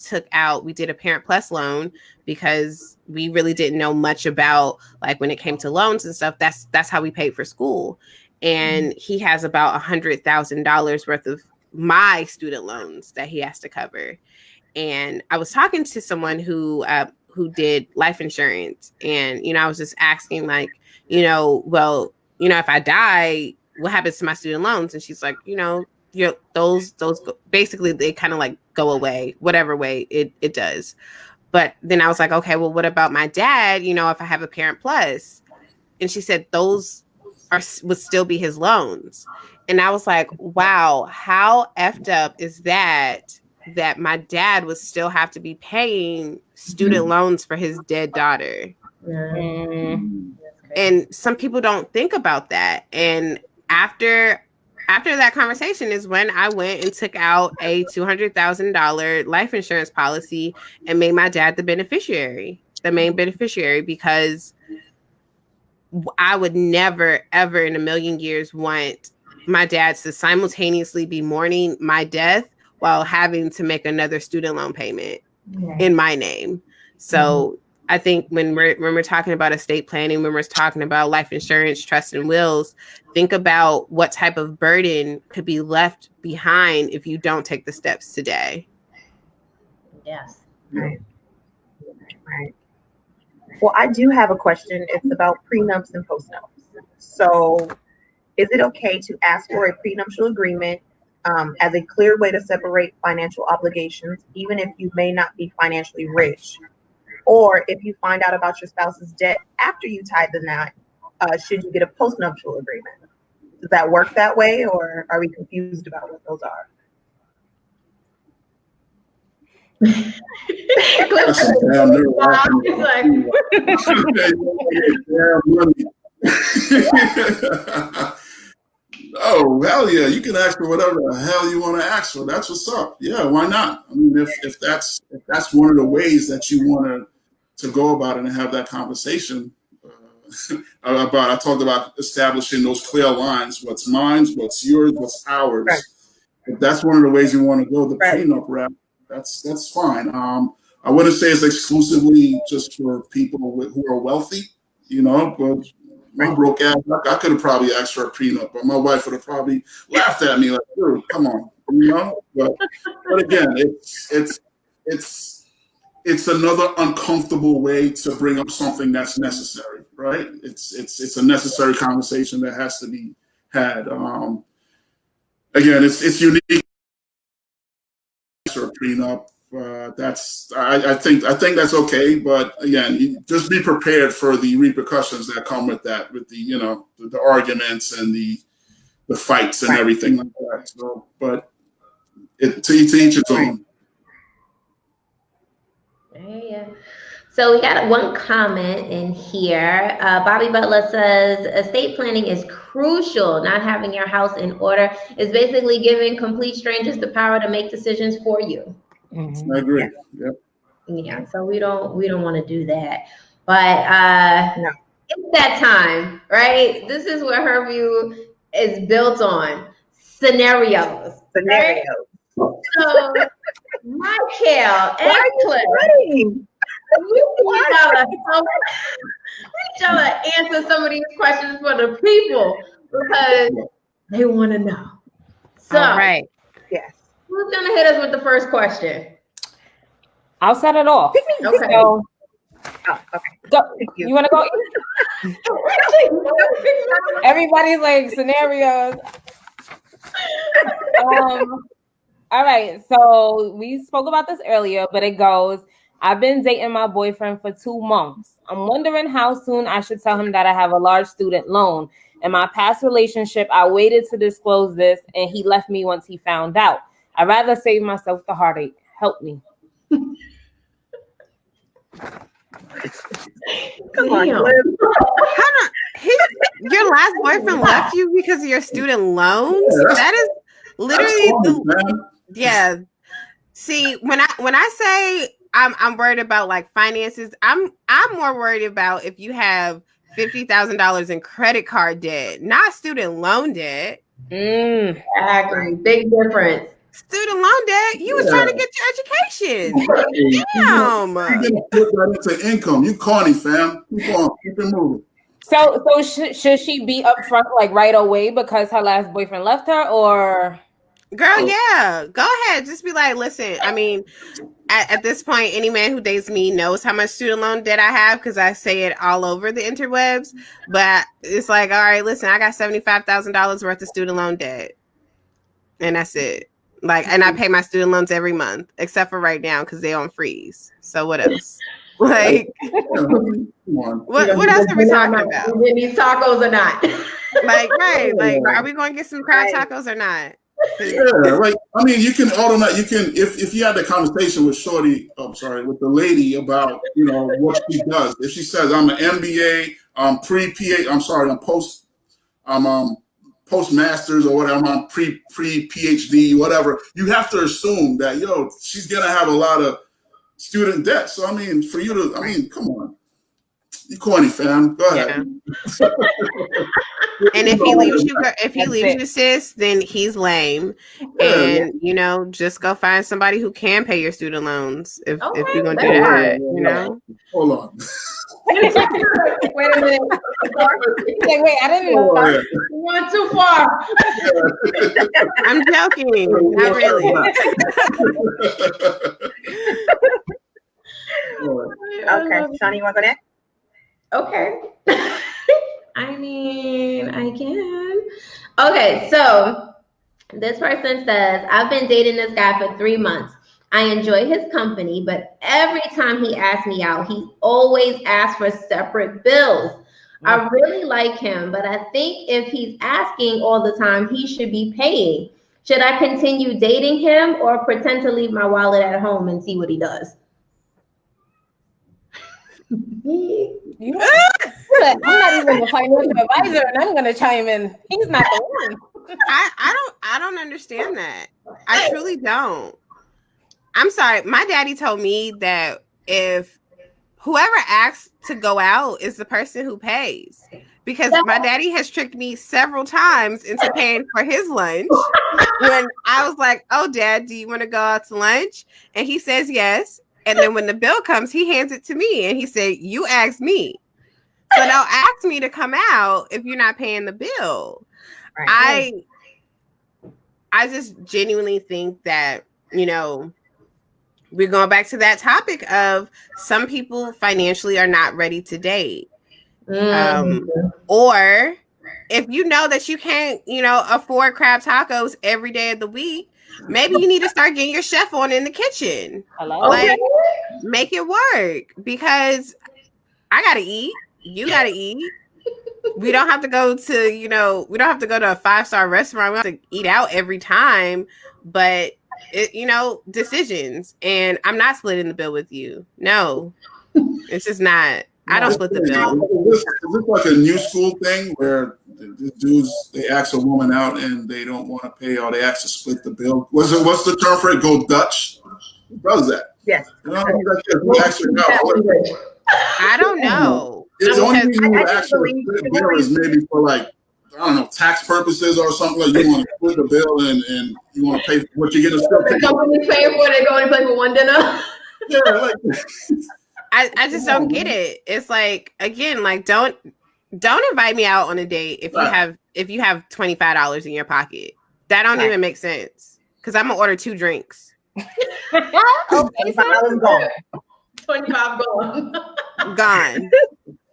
we did a Parent Plus loan, because we really didn't know much about, like, when it came to loans and stuff. That's how we paid for school. And he has about $100,000 worth of my student loans that he has to cover. And I was talking to someone who did life insurance, and I was just asking, like, if I die, what happens to my student loans? And she's like, those basically, they kind of like go away, whatever way it does. But then I was like, okay, well, what about my dad? If I have a Parent Plus? And she said those would still be his loans. And I was like, wow, how effed up is that my dad would still have to be paying student loans for his dead daughter? And some people don't think about that. And after that conversation is when I went and took out a $200,000 life insurance policy and made my dad the main beneficiary, because I would never, ever in a million years want my dad to simultaneously be mourning my death while having to make another student loan payment in my name. So I think when we're talking about estate planning, when we're talking about life insurance, trust and wills, think about what type of burden could be left behind if you don't take the steps today. Yes. Right. Right. Well, I do have a question. It's about prenups and postnups. So, is it okay to ask for a prenuptial agreement as a clear way to separate financial obligations, even if you may not be financially rich? Or if you find out about your spouse's debt after you tied the knot, should you get a postnuptial agreement? Does that work that way, or are we confused about what those are? That's some damn Oh, hell yeah. You can ask for whatever the hell you want to ask for. That's what's up. Yeah, why not? I mean, if that's one of the ways that you want to go about it and have that conversation about, I talked about establishing those clear lines, what's mine, what's yours, what's ours. Right. If that's one of the ways you want to go, the Right. prenup route, that's fine. I wouldn't say it's exclusively just for people who are wealthy, but my broke ass, I could have probably asked for a prenup, but my wife would have probably laughed at me like, dude, come on, But again, it's another uncomfortable way to bring up something that's necessary, right? It's a necessary conversation that has to be had. Again, it's unique for a prenup. I think that's okay, but again, you just be prepared for the repercussions that come with that, with the arguments and the fights and everything like that. So, but to each its own. Yeah. So we got one comment in here. Bobby Butler says estate planning is crucial. Not having your house in order is basically giving complete strangers the power to make decisions for you. Mm-hmm. I agree. Yep. Yeah. So we don't want to do that. But no. It's that time, right? This is what Herview is built on. Scenarios. Right? So Michael and Cliff, we need y'all to answer some of these questions for the people because they want to know. So, all right. Yes. Who's going to hit us with the first question? I'll set it off. Okay. So, okay. Go. You want to go? Everybody's like scenarios. All right. So we spoke about this earlier, but it goes, I've been dating my boyfriend for 2 months. I'm wondering how soon I should tell him that I have a large student loan. In my past relationship, I waited to disclose this and he left me once he found out. I'd rather save myself the heartache. Help me. Come on, your last boyfriend left you because of your student loans? That is literally yeah. See, when I say I'm worried about like finances, I'm more worried about if you have $50,000 in credit card debt, not student loan debt. Exactly. Big difference. Student loan debt, you was trying to get your education. Damn. You put that into income. You corny, fam. Keep on. Keep it moving. So should she be upfront like right away because her last boyfriend left her, or? Girl, yeah. Go ahead. Just be like, listen, I mean, at this point, any man who dates me knows how much student loan debt I have because I say it all over the interwebs. But it's like, all right, listen, I got $75,000 worth of student loan debt. And that's it. Like, and I pay my student loans every month, except for right now because they're on freeze. So what else? Like, what else are we talking about? These tacos or not? Like, right? Like, are we going to get some crab tacos or not? Yeah, like I mean, you can automatic. You can if you had the conversation with Shorty, with the lady about what she does. If she says I'm an MBA, pre-PhD, I'm post, postmasters or whatever, I'm on pre-PhD, whatever. You have to assume that she's gonna have a lot of student debt. So I mean, for you to, come on, You corny, fam. Go ahead. Yeah. And if he leaves you, sis, then he's lame. And just go find somebody who can pay your student loans if you're gonna do that. Hold on. Wait a minute. Wait, I didn't know. You went too far. I'm joking. Not really. Okay, Shawnee, you want to go next? Okay. I mean, I can. Okay, so this person says, I've been dating this guy for 3 months. I enjoy his company, but every time he asks me out, he always asks for separate bills. I really like him, but I think if he's asking all the time, he should be paying. Should I continue dating him or pretend to leave my wallet at home and see what he does? I'm not even the financial advisor, and I'm going to chime in. He's not the one. I don't understand that. I truly don't. I'm sorry. My daddy told me that if whoever asks to go out is the person who pays, because my daddy has tricked me several times into paying for his lunch when I was like, oh, Dad, do you want to go out to lunch? And he says yes. And then when the bill comes, he hands it to me and he said, you asked me. So don't ask me to come out if you're not paying the bill. Right. I just genuinely think that, we're going back to that topic of some people financially are not ready to date. Or if you know that you can't, afford crab tacos every day of the week, maybe you need to start getting your chef on in the kitchen. Like, make it work, because I gotta eat. You gotta eat. We don't have to go to, we don't have to go to a 5-star restaurant. We don't have to eat out every time, but decisions. And I'm not splitting the bill with you. No, it's just not. I don't split the bill. Is this like a new school thing where the dudes, they ask a woman out and they don't want to pay, or they ask to split the bill? What's the term for it? Go Dutch? Who does that? Yes. I don't know. The only reason you actually split the bill is maybe for, like, I don't know, tax purposes or something. Like, you want to split the bill and you want to pay for what you're going to still pay. The company's paying for it, they go and pay for one dinner. Yeah, like I just don't get it. It's like, again, like, don't invite me out on a date if you have $25 in your pocket. That don't even make sense, because I'm gonna order 2 drinks. Okay, $25 gone. $25 gone. Gone.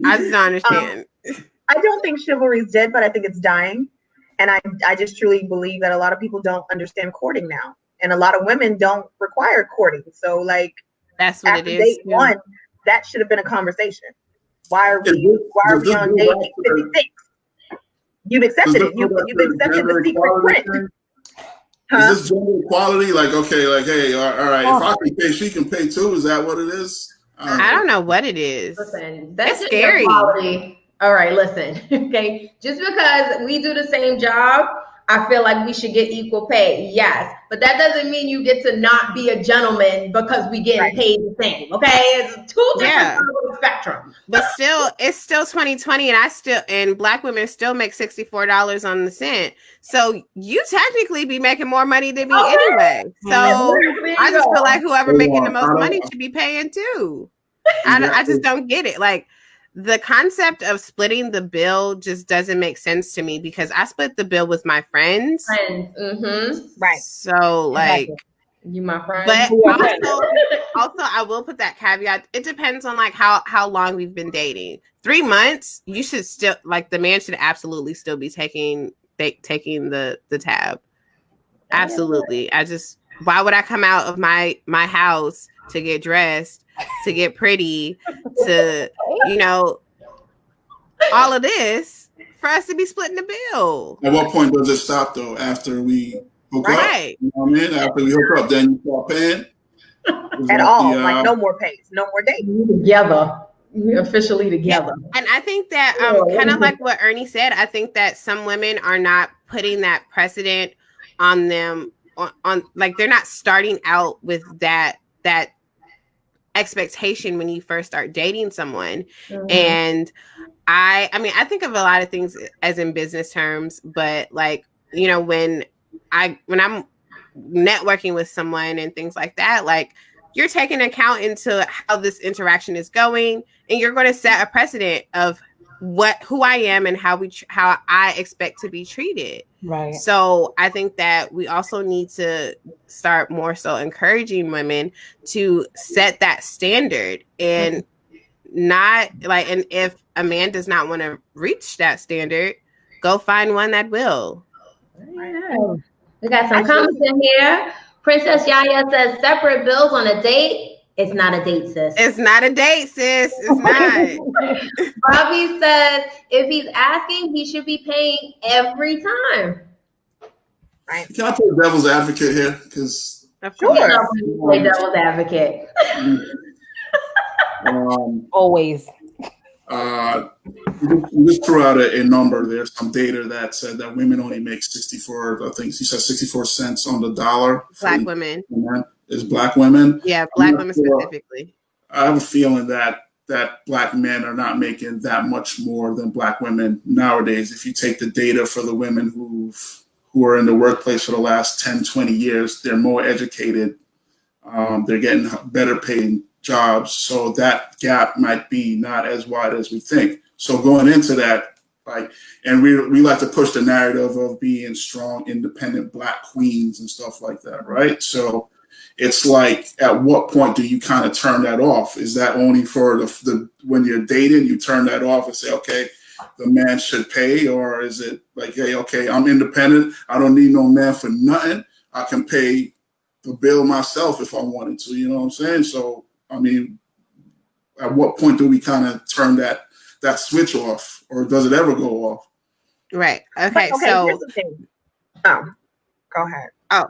I just don't understand. I don't think chivalry is dead, but I think it's dying. And I just truly believe that a lot of people don't understand courting now. And a lot of women don't require courting. So, like, that's what it is. Date 1, that should have been a conversation. Why are we on date 56? You've accepted it. You've accepted the secret print. Is this gender equality? Like, okay, like, hey, all right, if I can pay, she can pay too. Is that what it is? I don't know what it is. Listen, that's scary. Equality. All right, listen. Okay, just because we do the same job, I feel like we should get equal pay. Yes, but that doesn't mean you get to not be a gentleman because we get paid the same. Okay, it's 2 different spectrum. But still, it's still 2020, and Black women still make $64 on the cent. So you technically be making more money than me anyway. So I just feel like whoever making the most money should be paying too. I just don't get it. Like, the concept of splitting the bill just doesn't make sense to me, because I split the bill with my friends. Right. So, like, you my friend. But also, I will put that caveat. It depends on, like, how long we've been dating. 3 months, you should still, like, the man should absolutely still be taking the tab. Absolutely. Why would I come out of my house to get dressed, to get pretty, to, all of this for us to be splitting the bill? At what point does it stop, though? After we hook up? You know what I mean? After we hook up, then you start paying? At all. Like, no more pays, no more dates. Together. We're officially together. And I think that kind of like what Ernie said, I think that some women are not putting that precedent on them, on like, they're not starting out with that expectation when you first start dating someone. Mhm. And I mean, I think of a lot of things as in business terms, but like, you know, when I'm networking with someone and things like that, like you're taking account into how this interaction is going, and you're going to set a precedent of who I am and how I expect to be treated. Right. So I think that we also need to start more so encouraging women to set that standard, and not like, and if a man does not want to reach that standard, go find one that will. Yeah. We got some comments in here. Princess Yaya says separate bills on a date. It's not a date, sis. It's not a date, sis. It's not. Bobby says if he's asking, he should be paying every time. Right. Can I play devil's advocate here? Because Of course. Play devil's advocate. Always. You just threw out a number there, some data that said that women only make 64, I think you said 64 cents on the dollar. Black women. Is black women. Yeah, black women specifically. I have a feeling that black men are not making that much more than black women nowadays. If you take the data for the women who are in the workplace for the last 10, 20 years, they're more educated. They're getting better paying jobs. So that gap might be not as wide as we think. So going into that, and we like to push the narrative of being strong, independent black queens and stuff like that, right? So it's like, at what point do you kind of turn that off? Is that only for the when you're dating, you turn that off and say, okay, the man should pay? Or is it like, hey, okay, I'm independent. I don't need no man for nothing. I can pay the bill myself if I wanted to, you know what I'm saying? So, I mean, at what point do we kind of turn that switch off, or does it ever go off? Right. Okay. So here's the thing. Oh, go ahead. Oh,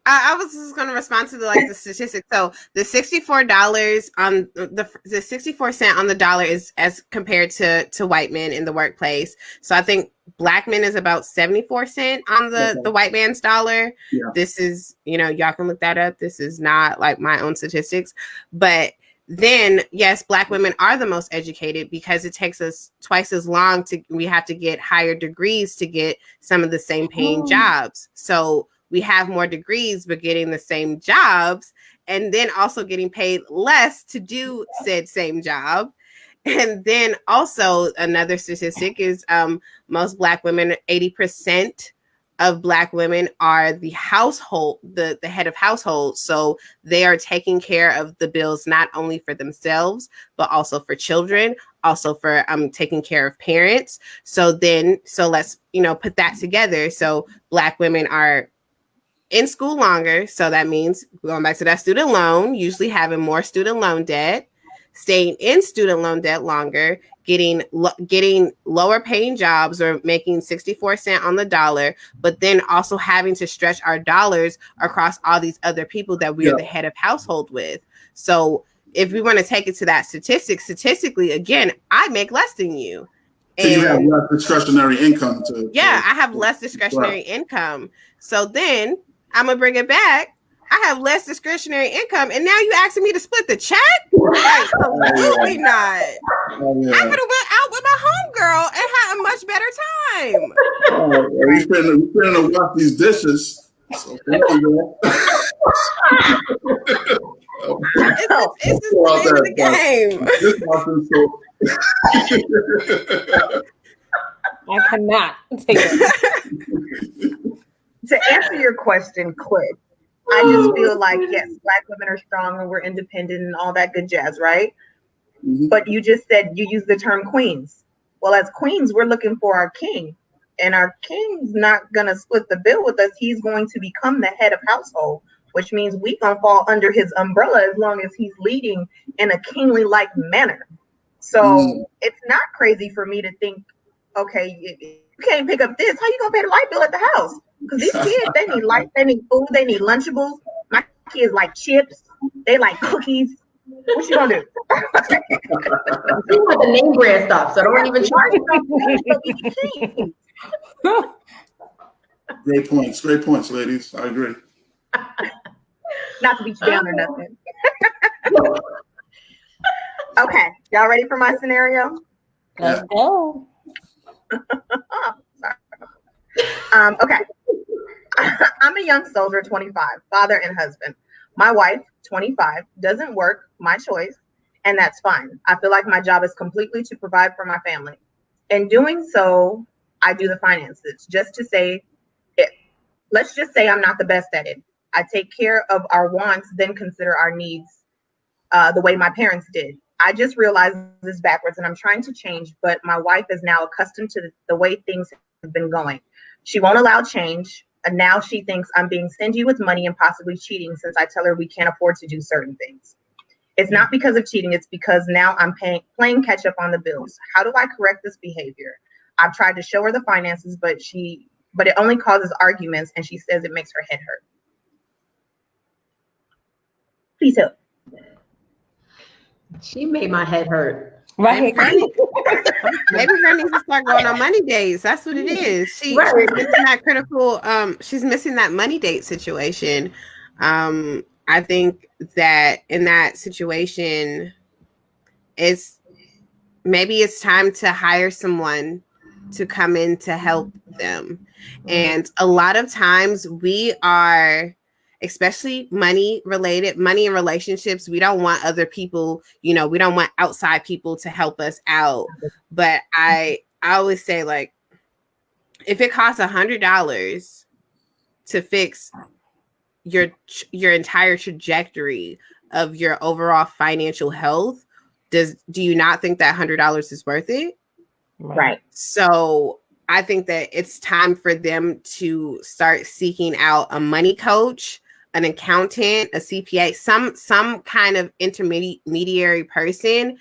I was just going to respond to the statistics. So the $64 on the 64 cent on the dollar is as compared to white men in the workplace. So I think black men is about 74 cent on the white man's dollar. Yeah. This is, y'all can look that up. This is not like my own statistics, but then yes, black women are the most educated because it takes us twice as long we have to get higher degrees to get some of the same paying jobs. So we have more degrees, but getting the same jobs, and then also getting paid less to do said same job. And then also another statistic is most black women, 80% of black women are the household, the head of household. So they are taking care of the bills, not only for themselves, but also for children, also for taking care of parents. So let's, put that together. So black women are in school longer. So that means, going back to that student loan, usually having more student loan debt, staying in student loan debt longer, getting lower paying jobs or making 64 cent on the dollar, but then also having to stretch our dollars across all these other people that we are the head of household with. So if we want to take it to that statistically, again, I make less than you. So you have less discretionary income I have less discretionary income. So then I'm going to bring it back. I have less discretionary income, and now you asking me to split the check? Absolutely not. I could have went out with my homegirl and had a much better time. We finna wash these dishes. So come on, girl. It's just the name of the game. I cannot take it. To answer your question, Cliff, I just feel like, yes, black women are strong and we're independent and all that good jazz, right? Mm-hmm. But you just said, you use the term queens. Well, as queens, we're looking for our king. And our king's not going to split the bill with us. He's going to become the head of household, which means we going to fall under his umbrella as long as he's leading in a kingly-like manner. So it's not crazy for me to think, okay, you can't pick up this. How you going to pay the light bill at the house? Because these kids, they need light, they need food, they need Lunchables. My kids like chips, they like cookies. What you gonna do? You want the name brand stuff, so don't even charge them. Great points, ladies. I agree. Not to beat you down or nothing. Okay, y'all ready for my scenario? Let's go. Okay. I'm a young soldier, 25, father and husband. My wife, 25, doesn't work, my choice, and that's fine. I feel like my job is completely to provide for my family. In doing so, I do the finances. Let's just say I'm not the best at it. I take care of our wants, then consider our needs the way my parents did. I just realized this backwards and I'm trying to change, but my wife is now accustomed to the way things have been going. She won't allow change. And now she thinks I'm being stingy with money and possibly cheating since I tell her we can't afford to do certain things. It's not because of cheating. It's because now I'm playing catch up on the bills. How do I correct this behavior? I've tried to show her the finances, but it only causes arguments and she says it makes her head hurt. Please help. She made my head hurt. Right. Maybe girl needs to start going on money dates. That's what it is. She's missing that critical. She's missing that money date situation. I think that in that situation, maybe it's time to hire someone to come in to help them. And a lot of times we are, especially money and relationships, we don't want other people, we don't want outside people to help us out. But I always say, like, if it costs $100 to fix your entire trajectory of your overall financial health, do you not think that $100 is worth it? Right. So I think that it's time for them to start seeking out a money coach, an accountant, a CPA, some kind of intermediary person,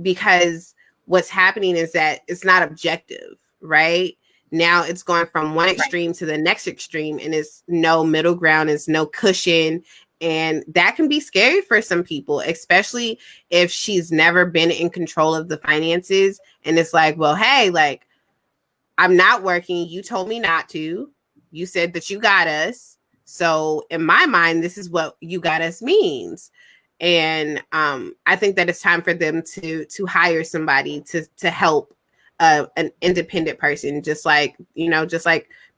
because what's happening is that it's not objective, right? Now it's going from one extreme to the next extreme, and it's no middle ground, it's no cushion. And that can be scary for some people, especially if she's never been in control of the finances. And it's like, well, hey, like, I'm not working. You told me not to. You said that you got us. So in my mind, this is what you got us means. And I think that it's time for them to hire somebody to help an independent person, just like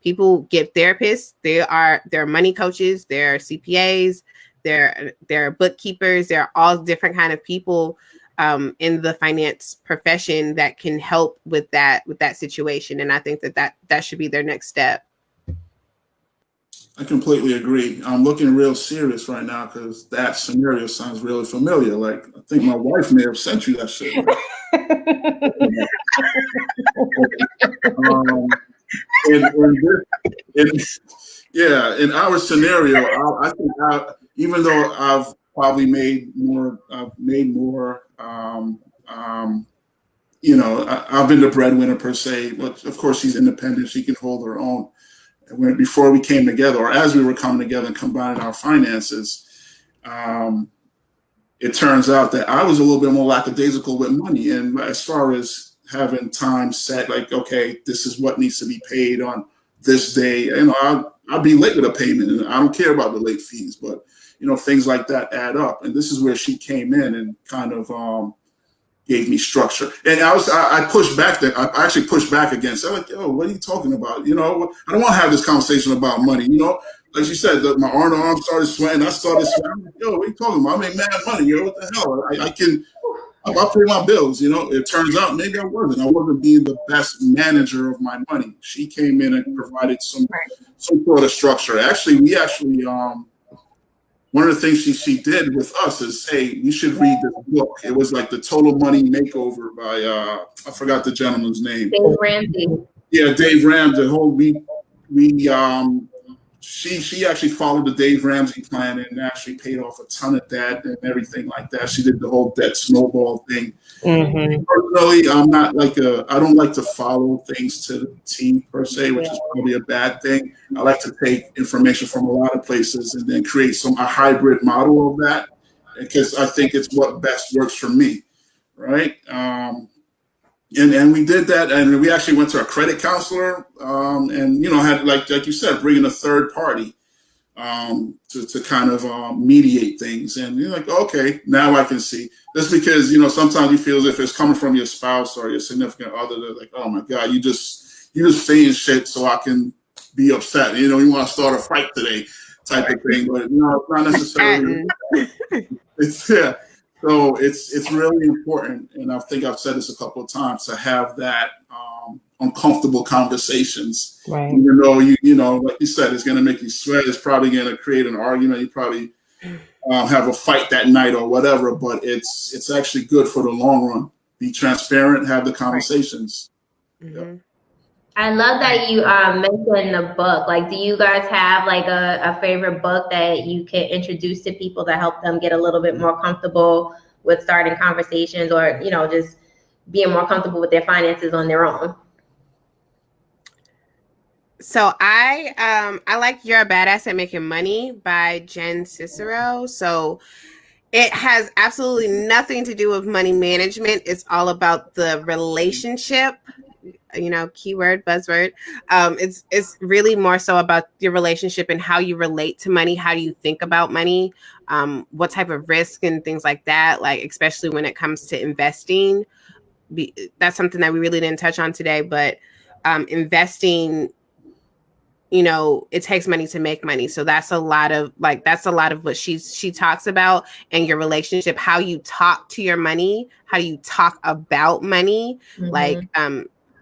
people get therapists. They're money coaches, they're CPAs, they're bookkeepers, they're all different kind of people in the finance profession that can help with that situation. And I think that should be their next step. I completely agree. I'm looking real serious right now because that scenario sounds really familiar. Like, I think my wife may have sent you that shit. In our scenario, I think even though I've probably made more. I've been the breadwinner per se, but of course she's independent. She can hold her own. And before we came together, or as we were coming together and combining our finances, it turns out that I was a little bit more lackadaisical with money. And as far as having time set, like, okay, this is what needs to be paid on this day, I'll be late with a payment, and I don't care about the late fees, but things like that add up. And this is where she came in and kind of gave me structure. And I pushed back that. I actually pushed back against it. I'm like, yo, what are you talking about? I don't want to have this conversation about money. Like she said, my arm started sweating. I started sweating. Like, yo, what are you talking about? I make mad money. What the hell? I'll pay my bills. It turns out maybe I wasn't being the best manager of my money. She came in and provided some sort of structure. One of the things she did with us is, hey, you should read this book. It was like the Total Money Makeover by I forgot the gentleman's name. Dave Ramsey. Yeah, Dave Ramsey. She actually followed the Dave Ramsey plan and actually paid off a ton of debt and everything like that. She did the whole debt snowball thing. Mm-hmm. Personally, I don't like to follow things to the T per se, which is probably a bad thing. I like to take information from a lot of places and then create a hybrid model of that, because I think it's what best works for me, right? And we did that, and we actually went to a credit counselor, and had like you said, bringing a third party. to kind of mediate things. And you're like, okay, now I can see. Just because, sometimes you feel as if it's coming from your spouse or your significant other, they're like, oh my God, you just saying shit so I can be upset. You want to start a fight today type of thing. But no, it's not necessarily. Yeah. So it's really important. And I think I've said this a couple of times, to have that uncomfortable conversations. Right. Even though like you said, it's going to make you sweat. It's probably going to create an argument. You probably have a fight that night or whatever. But it's actually good for the long run. Be transparent. Have the conversations. Mm-hmm. Yep. I love that you mentioned the book. Like, do you guys have like a favorite book that you can introduce to people to help them get a little bit more comfortable with starting conversations, or just being more comfortable with their finances on their own? So I like You're a Badass at Making Money by Jen Cicero. So it has absolutely nothing to do with money management. It's all about the relationship, keyword, buzzword. It's really more so about your relationship and how you relate to money. How do you think about money? What type of risk and things like that, like especially when it comes to investing. That's something that we really didn't touch on today, but investing, it takes money to make money. So that's a lot of what she talks about, and your relationship, how you talk to your money, how you talk about money. Mm-hmm. Like,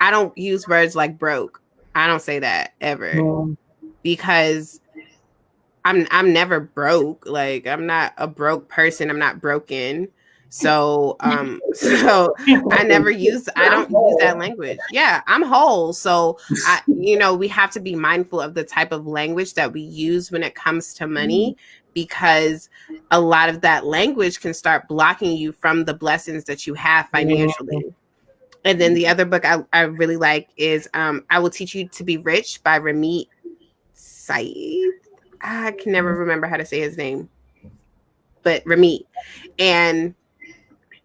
I don't use words like broke. I don't say that ever, because I'm never broke. Like, I'm not a broke person. I'm not broken. So I don't use that language. Yeah, I'm whole. So we have to be mindful of the type of language that we use when it comes to money, because a lot of that language can start blocking you from the blessings that you have financially. And then the other book I really like is I Will Teach You to Be Rich by Ramit Saeed. I can never remember how to say his name, but Ramit. And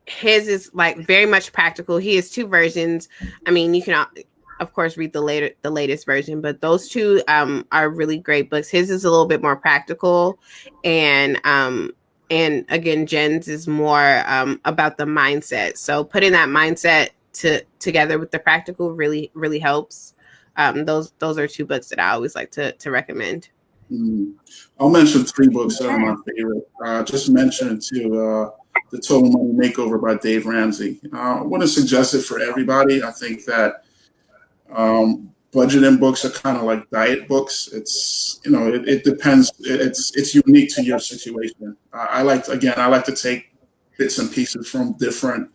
his is like very much practical. He has two versions. I mean, you can of course read the latest version, but those two are really great books. His is a little bit more practical, and again, Jen's is more about the mindset. So putting that mindset together with the practical really, really helps. Those are two books that I always like to recommend. I'll mention three books that are my favorite. Just mention The Total Money Makeover by Dave Ramsey. I wouldn't suggest it for everybody. I think that budgeting books are kind of like diet books. It's it depends. It's unique to your situation. I like to take bits and pieces from different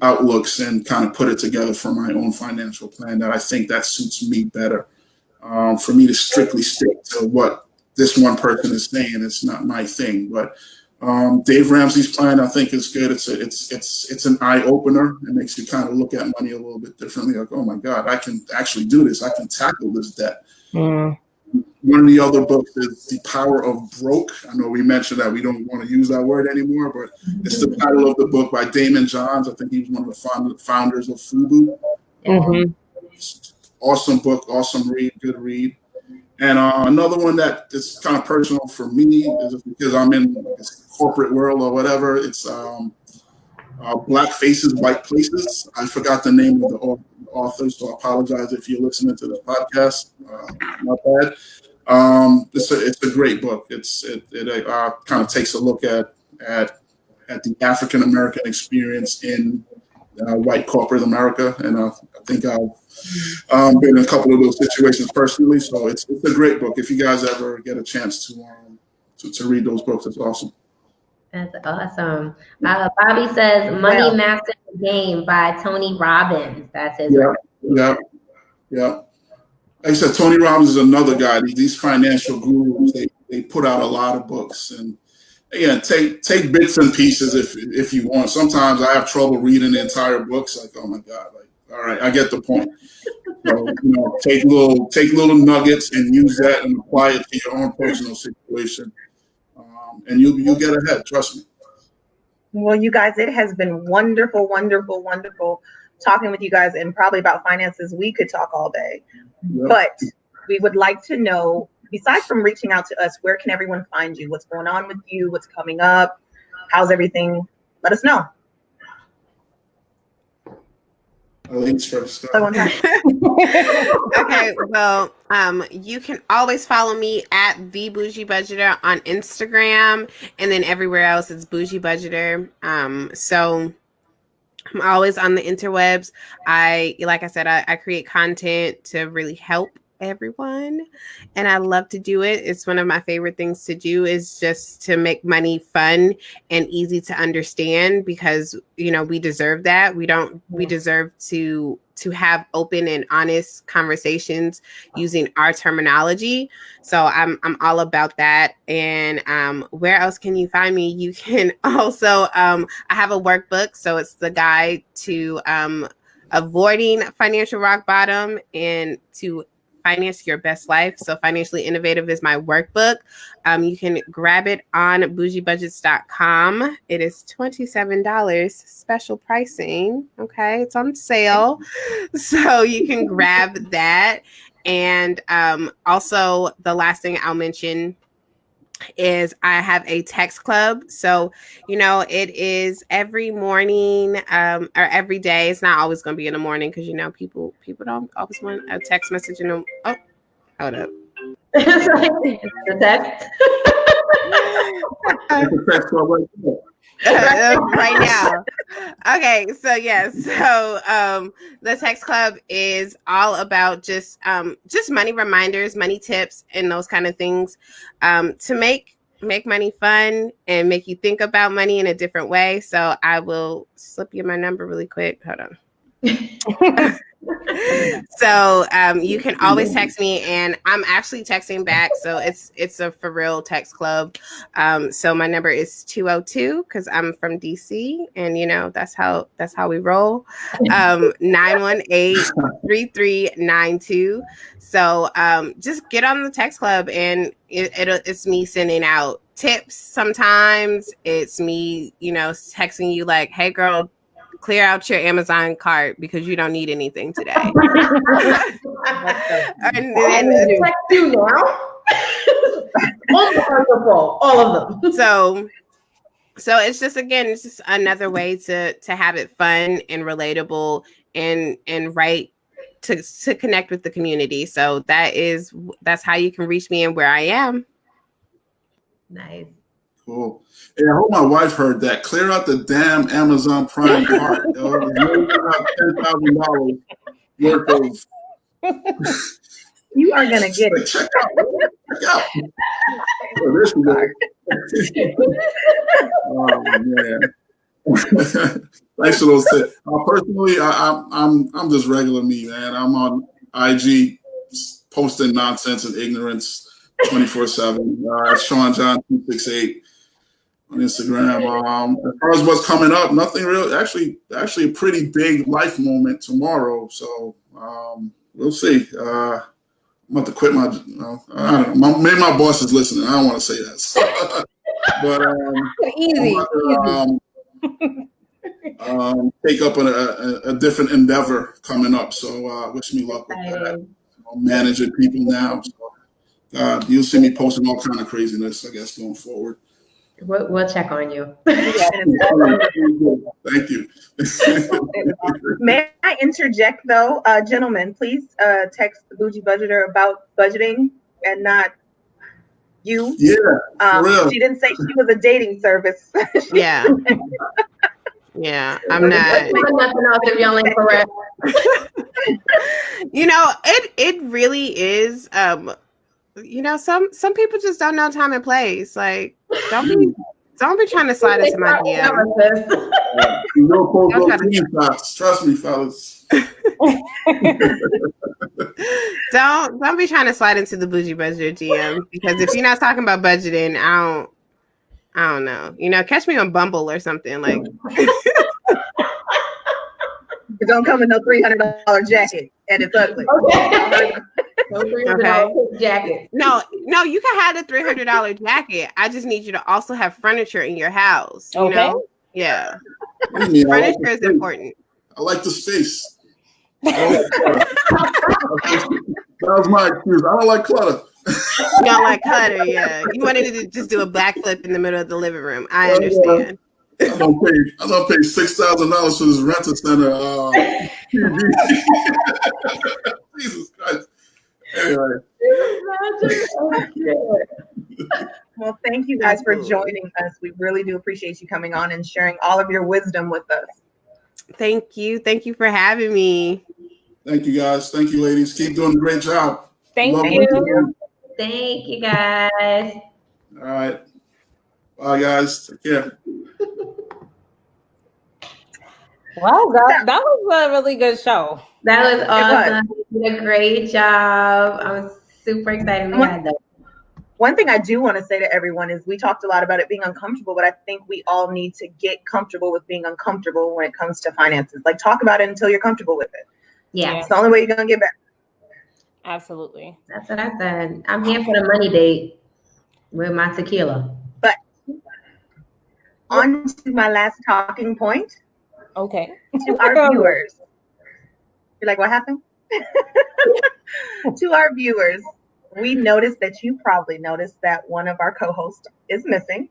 outlooks and kind of put it together for my own financial plan that I think that suits me better. For me to strictly stick to what this one person is saying, it's not my thing. But Dave Ramsey's plan, I think, is good. It's an eye opener. It makes you kind of look at money a little bit differently. Like, oh my God, I can actually do this. I can tackle this debt. One of the other books is The Power of Broke. I know we mentioned that we don't want to use that word anymore, but it's the title of the book by Damon Johns. I think he's one of the founders of FUBU. Awesome book, awesome read, good read. And another one that is kind of personal for me is because I'm in this corporate world or whatever. It's Black Faces, White Places. I forgot the name of the author, so I apologize if you're listening to this podcast. Not bad. It's a great book. It kind of takes a look at the African American experience in white corporate America, and I think I've been in a couple of those situations personally. So it's a great book. If you guys ever get a chance to read those books, it's awesome. That's awesome. Bobby says Money Master the Game by Tony Robbins. That's his Yeah. Like I said, Tony Robbins is another guy. These financial gurus, they put out a lot of books. And again, take bits and pieces if you want. Sometimes I have trouble reading the entire books. Like, oh my God, like, all right, I get the point. So, take little nuggets and use that and apply it to your own personal situation. And you'll get ahead, trust me. Well, you guys, it has been wonderful, wonderful, wonderful talking with you guys, and probably about finances we could talk all day. Yep. But we would like to know besides from reaching out to us, where can everyone find you? What's going on with you? What's coming up? How's everything? Let us know. Ladies first. Okay, well, you can always follow me at the Bougie Budgeter on Instagram, and then everywhere else it's Bougie Budgeter. So I'm always on the interwebs. Like I said, I create content to really help everyone, and I love to do it. It's one of my favorite things to do, is just to make money fun and easy to understand, because we deserve that. We deserve to have open and honest conversations using our terminology. So I'm all about that. And where else can you find me? You can also I have a workbook, so it's the guide to avoiding financial rock bottom and to finance your best life. So Financially Innovative is my workbook. You can grab it on bougiebudgets.com. It is $27 special pricing. Okay, it's on sale, so you can grab that. And also, the last thing I'll mention is I have a text club. So, it is every morning or every day. It's not always going to be in the morning, because, people don't always want a text message in the... Oh, hold up. The text. Right now. Okay, so the text club is all about just money reminders, money tips, and those kind of things, to make money fun and make you think about money in a different way. So I will slip you my number really quick. Hold on. So you can always text me, and I'm actually texting back. So it's a for real text club. So my number is 202, because I'm from DC, and that's how we roll. 918-3392. So just get on the text club, and it's me sending out tips. Sometimes it's me, texting you like, hey girl, clear out your Amazon cart because you don't need anything today. and text you now. All of them. So it's just, again, it's just another way to have it fun and relatable and right to connect with the community. So that's how you can reach me and where I am. Nice. Cool. Yeah, I hope my wife heard that. Clear out the damn Amazon Prime cart. $10,000 worth of. You are gonna get it. Check out. Oh, this is oh man. Thanks for those tips. Personally, I'm just regular me, man. I'm on IG posting nonsense and ignorance 24/7. Sean John 268 on Instagram. As far as what's coming up, nothing real. Actually, a pretty big life moment tomorrow. So we'll see. I'm about to quit my. I don't know. Maybe my boss is listening. I don't want to say that. But easy. Take up a different endeavor coming up. So wish me luck with that. I'm managing people now. So you'll see me posting all kind of craziness, I guess, going forward. We'll check on you. Thank you. May I interject though, gentlemen? Please text the Bougie Budgeter about budgeting and not you. Yeah, for real. She didn't say she was a dating service. Yeah. Yeah, I'm not. Nothing else if y'all ain't correct. It really is. Some people just don't know time and place. Like, don't be trying to slide into my DM. Trust me, fellas. Don't be trying to slide into the Bougie Budgeter DM, because if you're not talking about budgeting, I don't know. Catch me on Bumble or something like. But don't come in no $300 jacket, and it's ugly. Okay. Jacket. No, you can have a $300 jacket. I just need you to also have furniture in your house. You know? Yeah. Furniture is important. I like the space. That was my excuse. I don't like clutter. You don't like clutter, yeah. You wanted to just do a backflip in the middle of the living room. I understand. I don't pay $6,000 for this rental center TV. Jesus Christ. Anyway. Well, thank you guys for joining us. We really do appreciate you coming on and sharing all of your wisdom with us. Thank you. Thank you for having me. Thank you, guys. Thank you, ladies. Keep doing a great job. Thank you. Thank you, guys. All right. Bye, guys. Take care. Wow, that was a really good show. That was awesome. You did a great job. I'm super excited we had that. One thing I do want to say to everyone is we talked a lot about it being uncomfortable, but I think we all need to get comfortable with being uncomfortable when it comes to finances. Like, talk about it until you're comfortable with it. Yeah. It's the only way you're going to get better. Absolutely. That's what I said. I'm here for the money date with my tequila. But on to my last talking point. Okay. To our viewers. You're like, what happened? To our viewers, we noticed that you probably noticed that one of our co-hosts is missing.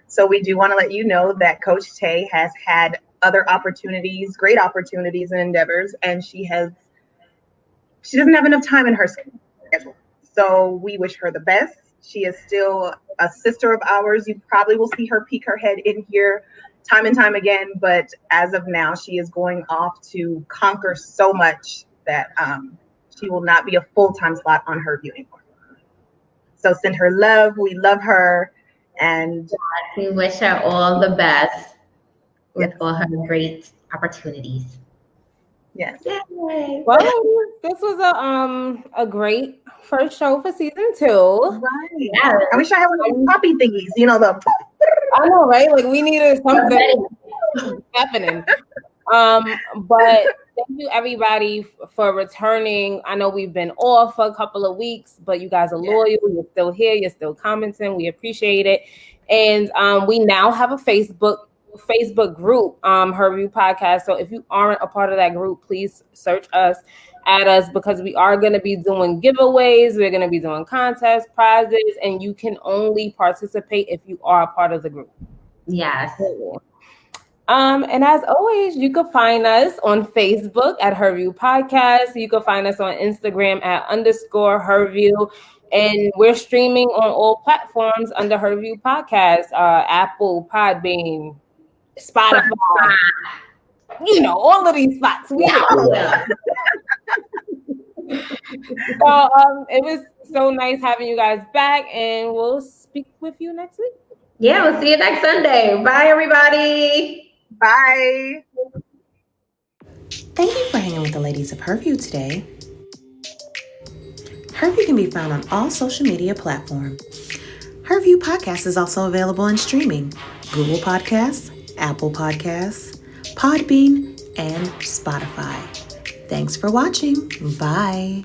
So we do want to let you know that Coach Tay has had other opportunities, great opportunities and endeavors, and she doesn't have enough time in her schedule. So we wish her the best. She is still a sister of ours. You probably will see her peek her head in here time and time again, but as of now, she is going off to conquer so much that she will not be a full-time slot on Herview anymore. So send her love. We love her. And we wish her all the best with all her great opportunities. Yes. Yay. Well, this was a great first show for season 2. Right. Yeah. I wish I had one of those poppy thingies, I know, right? Like, we needed something happening. But thank you, everybody, for returning. I know we've been off for a couple of weeks, but you guys are loyal. You're still here. You're still commenting. We appreciate it. And we now have a Facebook group, Herview Podcast. So if you aren't a part of that group, please search us, add us, because we are going to be doing giveaways. We're going to be doing contests, prizes, and you can only participate if you are a part of the group. Yes. And as always, you can find us on Facebook at Herview Podcast. You can find us on Instagram at _Herview. And we're streaming on all platforms under Herview Podcast, Apple, Podbean, Spotify, all of these spots. So it was so nice having you guys back, and we'll speak with you next week. Yeah, we'll see you next Sunday. Bye, everybody. Bye. Thank you for hanging with the ladies of Herview today. Herview can be found on all social media platforms. Herview Podcast is also available in streaming: Google Podcasts, Apple Podcasts, Podbean, and Spotify. Thanks for watching. Bye.